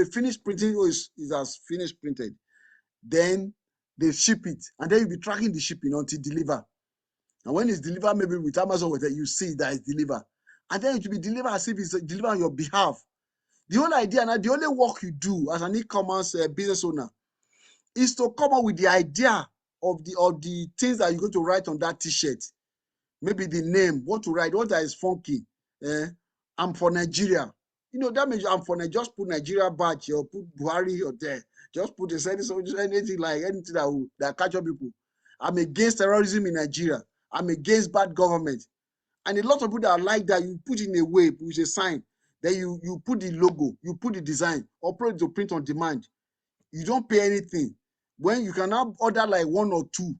finish printing, it has finished printed, then they ship it, and then you'll be tracking the shipping until deliver. And when it's delivered, maybe with Amazon, you see that it's delivered, and then it will be delivered as if it's delivered on your behalf. The whole idea now, the only work you do as an e-commerce business owner is to come up with the idea of the things that you're going to write on that t-shirt. Maybe the name, what to write, what that is funky. I'm for Nigeria. That means I'm for Nigeria. Just put Nigeria badge or put Buhari or there. Just put anything that capture people. I'm against terrorism in Nigeria. I'm against bad government. And a lot of people that are like that, you put in a way with a sign. Then you put the logo, you put the design, upload to print on demand. You don't pay anything. When you can now order like 1 or 2,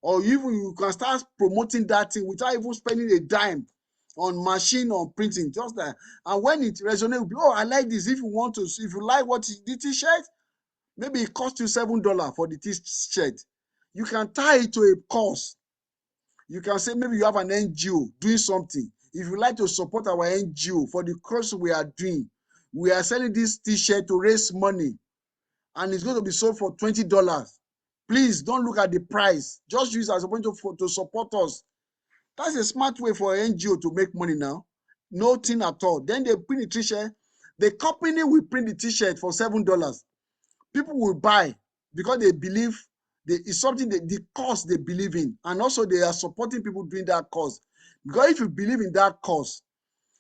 or even you can start promoting that thing without even spending a dime on machine or printing, just that. And when it resonates with you, oh, I like this. If you like what the t-shirt, maybe it costs you $7 for the t-shirt. You can tie it to a cause. You can say maybe you have an NGO doing something. If you like to support our NGO for the cause we are doing, we are selling this t-shirt to raise money and it's going to be sold for $20. Please don't look at the price. Just use it as a point to support us. That's a smart way for an NGO to make money now. No thing at all. Then they print the t-shirt. The company will print the t-shirt for $7. People will buy because they believe it's something the cause they believe in, and also they are supporting people doing that cause. Because if you believe in that cause,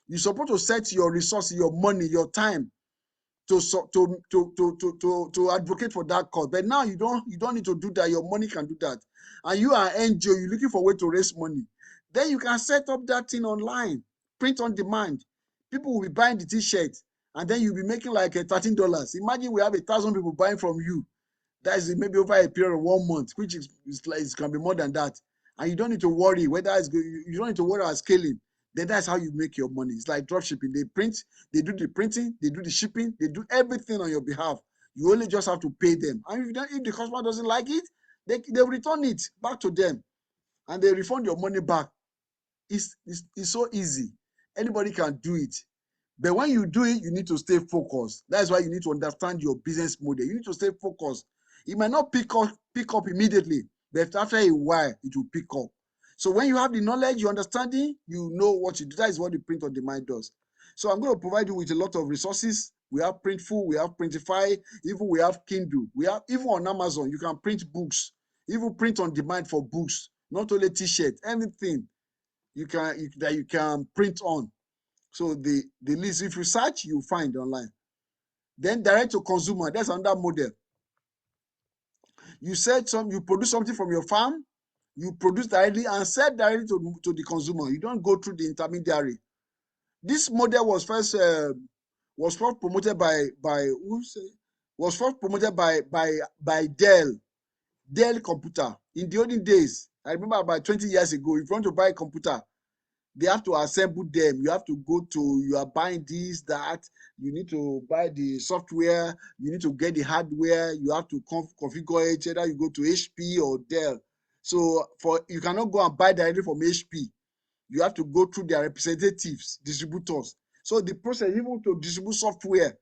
you're supposed to set your resources, your money, your time to advocate for that cause. But now you don't need to do that. Your money can do that. And you are NGO, you're looking for a way to raise money. Then you can set up that thing online, print on demand. People will be buying the t-shirt, and then you'll be making like $13. Imagine we have 1,000 people buying from you. That is maybe over a period of 1 month, which is like it can be more than that. And you don't need to worry whether it's good. You don't need to worry about scaling. Then that's how you make your money. It's like drop shipping. They print, they do the printing, they do the shipping, they do everything on your behalf. You only just have to pay them. And if the customer doesn't like it, they return it back to them and they refund your money back. It's so easy. Anybody can do it. But when you do it, you need to stay focused. That's why you need to understand your business model. You need to stay focused. It might not pick up immediately, but after a while, it will pick up. So when you have the knowledge, your understanding, you know what you do. That is what the print on demand does. So I'm going to provide you with a lot of resources. We have Printful, we have Printify, even we have Kindle. We have even on Amazon, you can print books, even print on demand for books, not only t-shirt, anything that you can print on. So the list, if you search, you find online. Then direct to consumer, that's another model. You produce something from your farm, you produce directly and sell directly to the consumer. You don't go through the intermediary. This model was first promoted by Dell Computer in the olden days. I remember about 20 years ago, if you want to buy a computer, they have to assemble them. You have to you are buying this, that. You need to buy the software. You need to get the hardware. You have to configure it. Either you go to HP or Dell. So you cannot go and buy directly from HP. You have to go through their representatives, distributors. So the process, even to distribute software,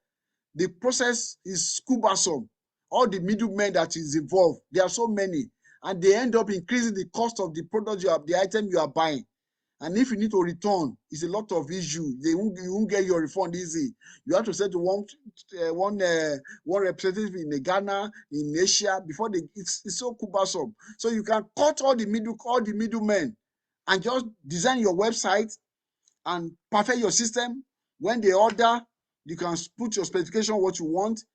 the process is cumbersome. All the middlemen that is involved, there are so many, and they end up increasing the cost of the product the item you are buying. And if you need to return, it's a lot of issue. You won't get your refund easy. You have to send to one representative in Ghana, in Asia, before it's so cumbersome. So you can cut all the middlemen and just design your website and perfect your system. When they order, you can put your specification, what you want.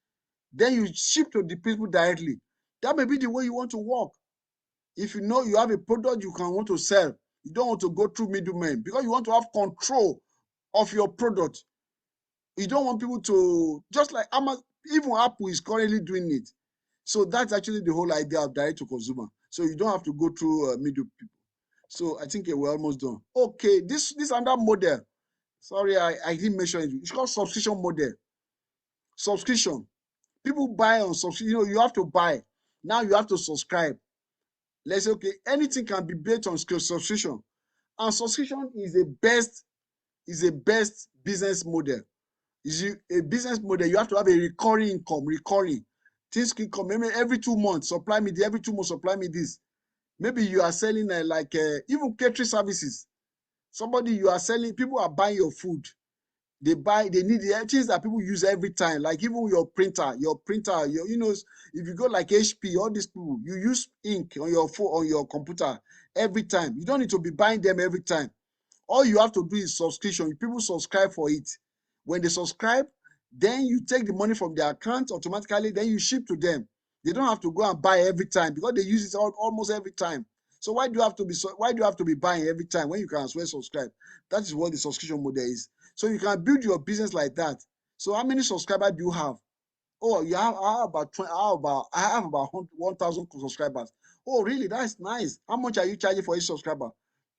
Then you ship to the people directly. That may be the way you want to work. If you know you have a product you can want to sell, you don't want to go through middlemen because you want to have control of your product. You don't want people to, just like Amazon, even Apple is currently doing it. So that's actually the whole idea of direct to consumer. So you don't have to go through middle people. So I think we're almost done. Okay, this another model. Sorry, I didn't mention it. It's called subscription model. Subscription. People buy on subscription. You have to buy. Now you have to subscribe. Let's say, okay, anything can be based on subscription. And subscription is a best business model. Is a business model, you have to have a recurring income, things can come. Maybe every 2 months, supply me every 2 months, supply me this. Maybe you are selling even catering services. Somebody you are selling, people are buying your food. They need the things that people use every time, like even your printer, if you go like HP, all these people, you use ink on your phone, on your computer every time. You don't need to be buying them every time. All you have to do is subscription. People subscribe for it. When they subscribe, then you take the money from their account automatically, then you ship to them. They don't have to go and buy every time because they use it almost every time. So why do you have to be buying every time when you can as well subscribe? That is what the subscription model is. So you can build your business like that. So how many subscribers do you have? Oh, I have about 1,000 subscribers. Oh, really? That's nice. How much are you charging for each subscriber?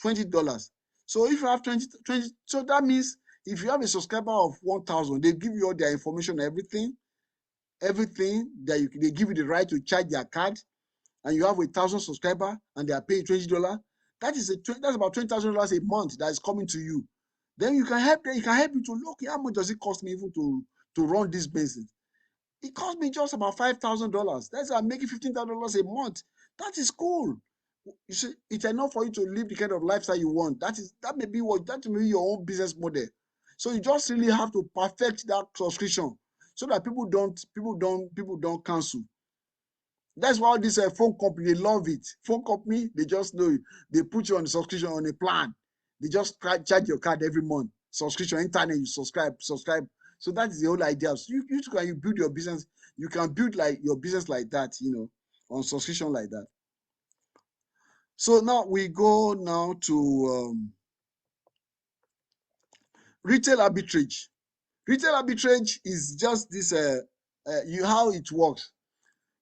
$20. So if you have 20, so that means if you have a subscriber of 1,000, they give you all their information, everything they give you the right to charge their card, and you have 1,000 subscribers and they are paying $20, that's about $20,000 a month that is coming to you. Then you can help them. It can help you to look, how much does it cost me even to run this business? It cost me just about $5,000. That's I'm making $15,000 a month. That is cool. You see, it's enough for you to live the kind of lifestyle you want. That may be your own business model. So you just really have to perfect that subscription so that people don't cancel. That's why all this phone company, they love it. Phone company, they just know it. They put you on a subscription, on a plan. They just charge your card every month. Subscription, internet, you subscribe. So that is the whole idea. So you can build your business. You can build like your business like that, on subscription like that. So now we go now to retail arbitrage. Retail arbitrage is just this how it works.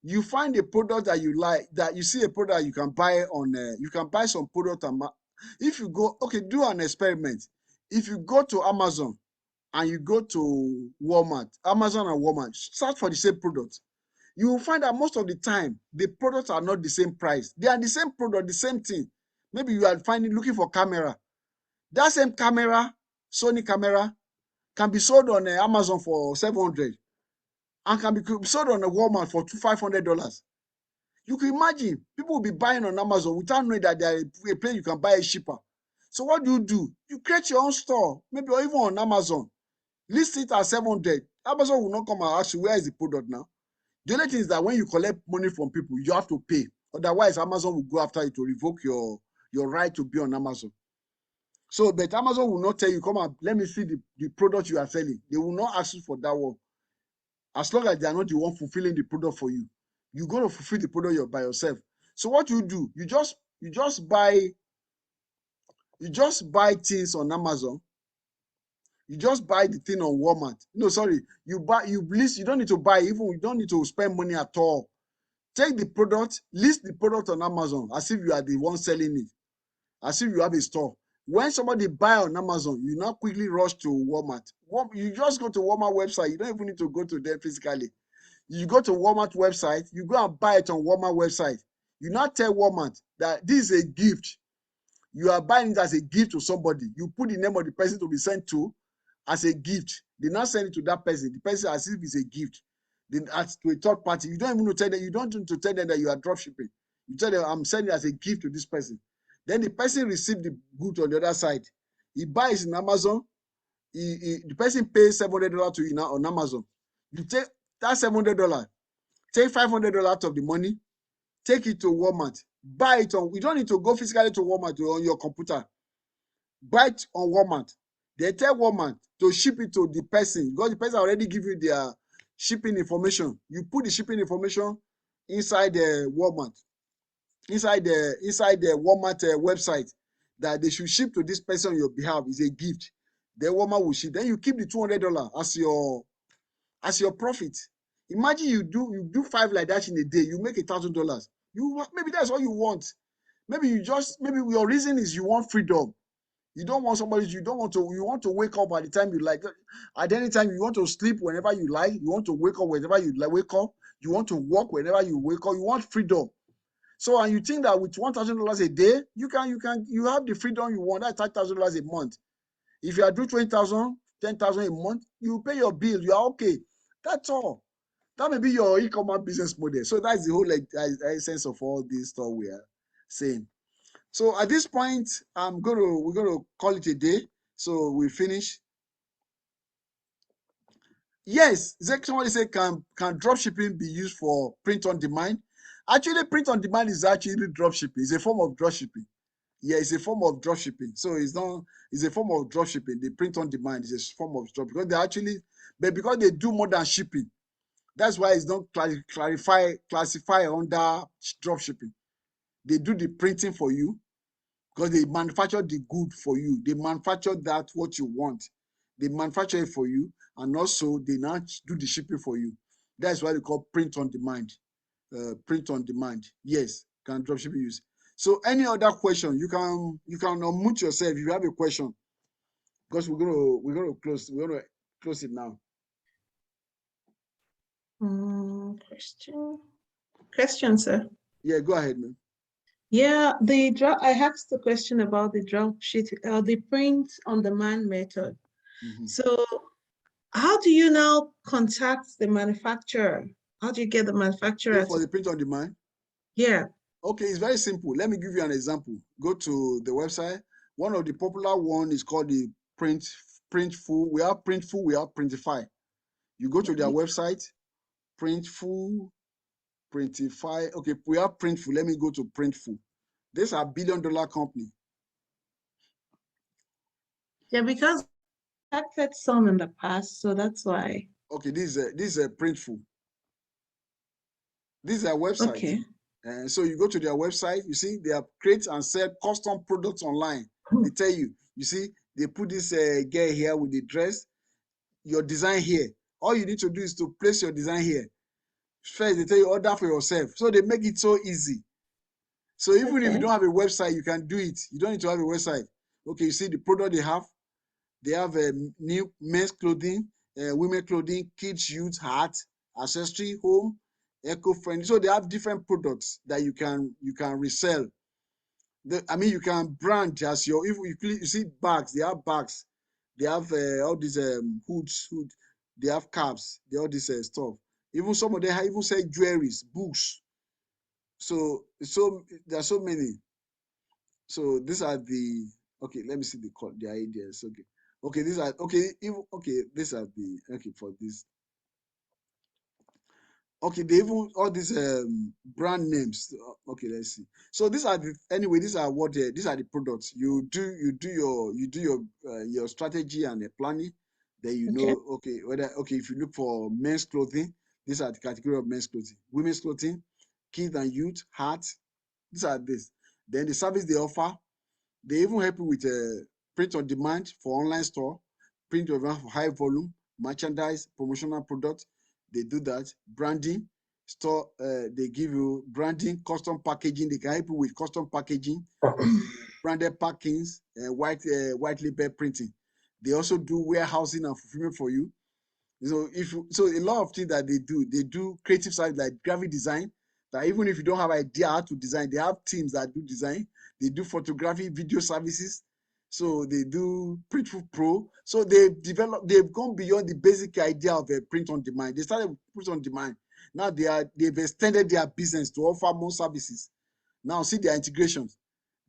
You find a product that you like, that you see a product you can buy on, you can buy some product if you go, okay, do an experiment. If you go to Amazon and you go to Amazon and Walmart, search for the same product, you will find that most of the time the products are not the same price. They are the same product, the same thing. Maybe you are looking for camera. That same camera, Sony camera, can be sold on Amazon for 700 and can be sold on a Walmart for $500. You can imagine people will be buying on Amazon without knowing that there is a place you can buy it cheaper. So what do? You create your own store, maybe or even on Amazon. List it at 700. Amazon will not come and ask you, where is the product now? The only thing is that when you collect money from people, you have to pay. Otherwise, Amazon will go after you to revoke your right to be on Amazon. So, but Amazon will not tell you, come and let me see the product you are selling. They will not ask you for that one. As long as they are not the one fulfilling the product for you, you're going to fulfill the product by yourself. So what you do, you just buy things on Amazon. You just buy the thing on Walmart. No, sorry, you list. You don't need to buy, even you don't need to spend money at all. Take the product, list the product on Amazon as if you are the one selling it, as if you have a store. When somebody buy on Amazon, you now quickly rush to Walmart. You just go to Walmart website. You don't even need to go to them physically. You go to Walmart website, you go and buy it on Walmart website. You now tell Walmart that this is a gift. You are buying it as a gift to somebody. You put the name of the person to be sent to as a gift. They now send it to that person. The person as if it's a gift. Then as to a third party. You don't even tell them, you don't need to tell them that you are drop shipping. You tell them, I'm sending it as a gift to this person. Then the person receives the good on the other side. He buys in Amazon. The person pays $700 to you now on Amazon. You take that $700, take $500 out of the money, take it to Walmart, buy it on. You don't need to go physically to Walmart on your computer. Buy it on Walmart. They tell Walmart to ship it to the person because the person already give you their shipping information. You put the shipping information inside the Walmart, inside the Walmart website that they should ship to this person on your behalf. Is a gift. Then Walmart will ship. Then you keep the $200 as your profit. Imagine you do 5 like that in a day, you make $1,000. Maybe that's all you want. Maybe your reason is you want freedom. You don't want you want to wake up at the time you like. At any time you want to sleep whenever you like. You want to wake up whenever you like, wake up. You want to work whenever you wake up. You want freedom. So, and you think that with $1,000 a day, you have the freedom you want. That's $5,000 a month. If you are doing 20,000, 10,000 a month, you pay your bill. You are okay. That's all. That may be your e-commerce business model. So that's the whole essence of all this stuff we are saying. So at this point, we're gonna call it a day. So we finish. Yes, somebody said, can drop shipping be used for print on demand? Actually, print on demand is actually drop shipping. It's a form of drop shipping. Yeah, it's a form of drop shipping. So it's a form of drop shipping. The print on demand is a form of drop because because they do more than shipping. That's why it's not classify under drop shipping. They do the printing for you because they manufacture the good for you. They manufacture that what you want. They manufacture it for you, and also they now do the shipping for you. That's why they call print on demand. Print on demand. Yes, can drop shipping use. So any other question, you can unmute yourself if you have a question, because we're gonna close it now. Question, sir. Yeah, go ahead, man. Yeah, the drop. I asked the question about the drop sheet, the print on demand method. Mhm. So, how do you now contact the manufacturer? How do you get the Oh, manufacturer for to? the print on demand. Yeah. Okay, it's very simple. Let me give you an example. Go to the website. One of the popular one is called the Printful. We have Printful, we have Printify. You go to their website, Printful, Printify. Okay, we have Printful. Let me go to Printful. These are $1 billion company. Yeah, because I contacted some in the past, so that's why. Okay, this is a Printful. This is their website. Okay. And so you go to their website, you see, they have create and sell custom products online. They tell you, you see, they put this girl here with the dress, your design here. All you need to do is to place your design here. First, they tell you order for yourself. So they make it so easy. So even if you Okay. don't have a website, you can do it. You don't need to have a website. Okay, you see the product they have. They have new men's clothing, women clothing, kids, youth, hat, accessory, home, eco-friendly. So they have different products that you can resell. I mean, you can brand as your. If you see bags, they have bags. They have all these hood. They have caps. They all this stuff. Even some of them even sell jewelries, books. So there are so many. So these are the okay. Let me see the ideas. Okay, okay. These are okay. Even okay. These are the okay for this. Okay, they even all these brand names. Okay, let's see. So these are the anyway. These are what these are the products. You do your strategy and planning. Then you Okay. know okay whether okay if you look for men's clothing, these are the category of men's clothing. Women's clothing, kids and youth, hat. These are this. Then the service they offer. They even help you with print on demand for online store, print on demand for high volume, merchandise, promotional product. They do that. Branding, store, they give you branding, custom packaging. They can help you with custom packaging, branded packings, white label printing. They also do warehousing and fulfillment for you. So a lot of things that they do creative side like graphic design. That even if you don't have idea how to design, they have teams that do design. They do photography, video services. So they do Printful Pro. So they've gone beyond the basic idea of a print on demand. They started with print on demand. Now they've extended their business to offer more services. Now see their integrations.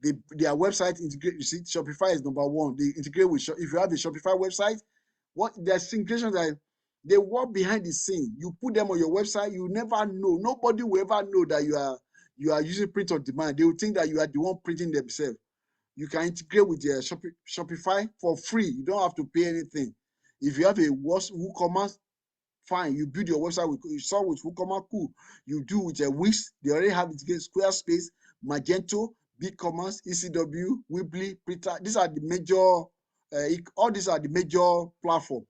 Their website integrate. You see, Shopify is number one. They integrate with if you have a Shopify website, what there's integrations that they work behind the scene. You put them on your website, you never know. Nobody will ever know that you are using print on demand. They will think that you are the one printing themselves. You can integrate with their Shopify for free. You don't have to pay anything. If you have a WooCommerce, fine. You build your website with you saw with WooCommerce, cool. You do with a Wix. They already have it against Squarespace, Magento, BigCommerce, ECW, Weebly, Printer. These are the major. All these are the major platform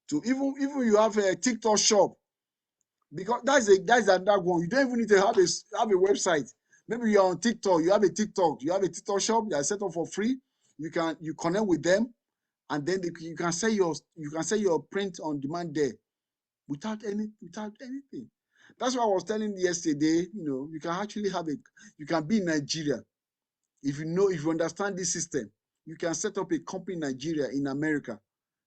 to even you have a TikTok shop because that's another one. You don't even need to have a website. Maybe you're on TikTok, you have a TikTok shop, you are set up for free. You connect with them, and then you can sell your print on demand there without anything. That's what I was telling you yesterday. You can actually you can be in Nigeria if you understand this system, you can set up a company in Nigeria, in America.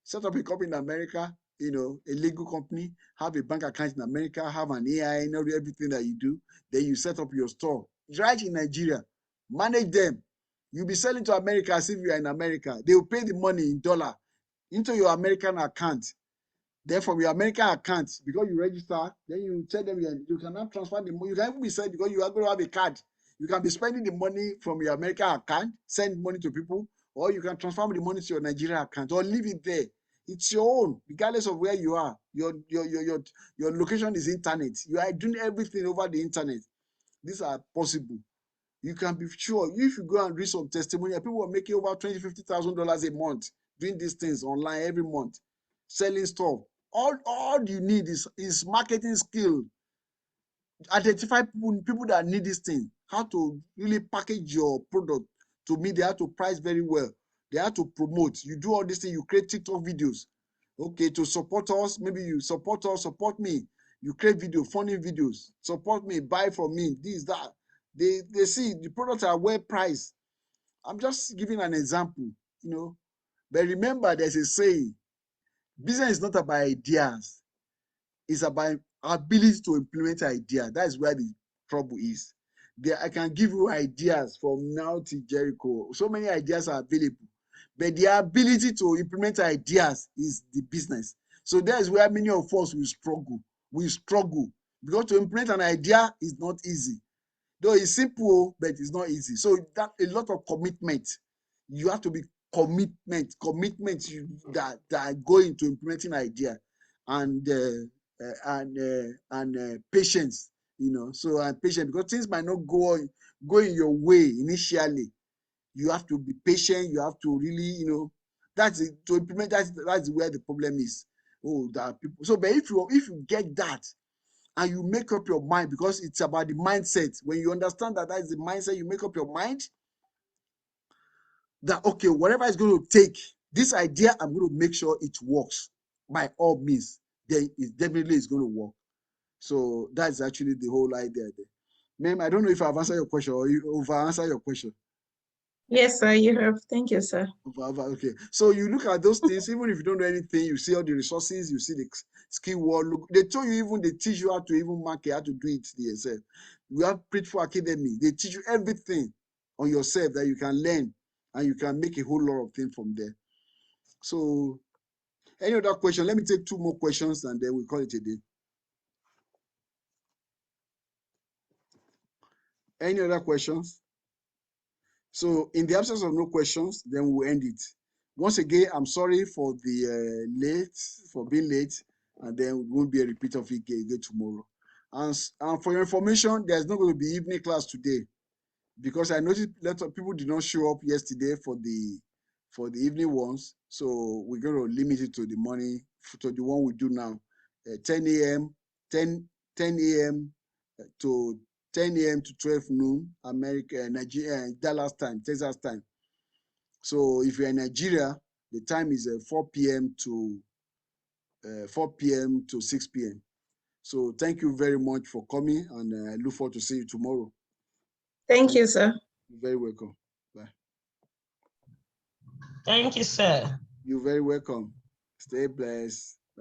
Set up a company in America, a legal company, have a bank account in America, have an AI, know everything that you do. Then you set up your store right in Nigeria. Manage them. You'll be selling to America as if you are in America. They will pay the money in dollar into your American account. Then from your American account, because you register, then you tell them you cannot transfer the money. You can even be said because you are going to have a card. You can be spending the money from your American account, send money to people, or you can transfer the money to your Nigerian account or leave it there. It's your own, regardless of where you are. Your location is internet. You are doing everything over the internet. These are possible. You can be sure if you go and read some testimonial, people are making over $20,000-$50,000 a month doing these things online every month, selling stuff. All you need is marketing skill. Identify people that need this thing. How to really package your product. To me, they have to price very well. They have to promote. You do all this thing. You create TikTok videos. Okay, to support us. Maybe you support us, support me. You create video, funny videos. Support me, buy from me. This, that. They see the products are well priced. I'm just giving an example, you know. But remember, there's a saying: business is not about ideas; it's about ability to implement ideas. That is where the trouble is. There, I can give you ideas from now to Jericho. So many ideas are available, but the ability to implement ideas is the business. So that is where many of us will struggle. We struggle because to implement an idea is not easy. Though it's simple, but it's not easy. So that a lot of commitment. You have to be commitment that go into implementing idea, and patience. You know, so and patience because things might not go in your way initially. You have to be patient. You have to really, you know, that's it, to implement. That's where the problem is. Oh, that people. So, but if you get that and you make up your mind, because it's about the mindset. When you understand that that is the mindset, you make up your mind that okay, whatever it's going to take, this idea, I'm going to make sure it works by all means. Then it definitely is going to work. So that's actually the whole idea there. Ma'am, I don't know if I've answered your question or if I answered your question. Yes, sir, you have. Thank you, sir. Okay, so you look at those things, even if you don't know anything, you see all the resources, you see the skill wall. Look, they told you, even they teach you how to even market, how to do it yourself. We have Pretful Academy. They teach you everything on yourself that you can learn, and you can make a whole lot of things from there. So, any other question? Let me take 2 more questions, and then we call it a day. Any other questions? So, in the absence of no questions, then we'll end it. Once again, I'm sorry for the for being late, and then it won't be a repeat of it again tomorrow. And for your information, there's not going to be evening class today, because I noticed a lot of people did not show up yesterday for the evening ones. So we're going to limit it to the morning, to the one we do now, 10 a.m., 10 a.m. to 10 a.m. to 12 noon, America, Nigeria, Dallas time, Texas time. So if you're in Nigeria, the time is 4 p.m. to 6 p.m. So thank you very much for coming, and I look forward to seeing you tomorrow. Thank you, sir. You're very welcome. Bye. Thank you, sir. You're very welcome. Stay blessed.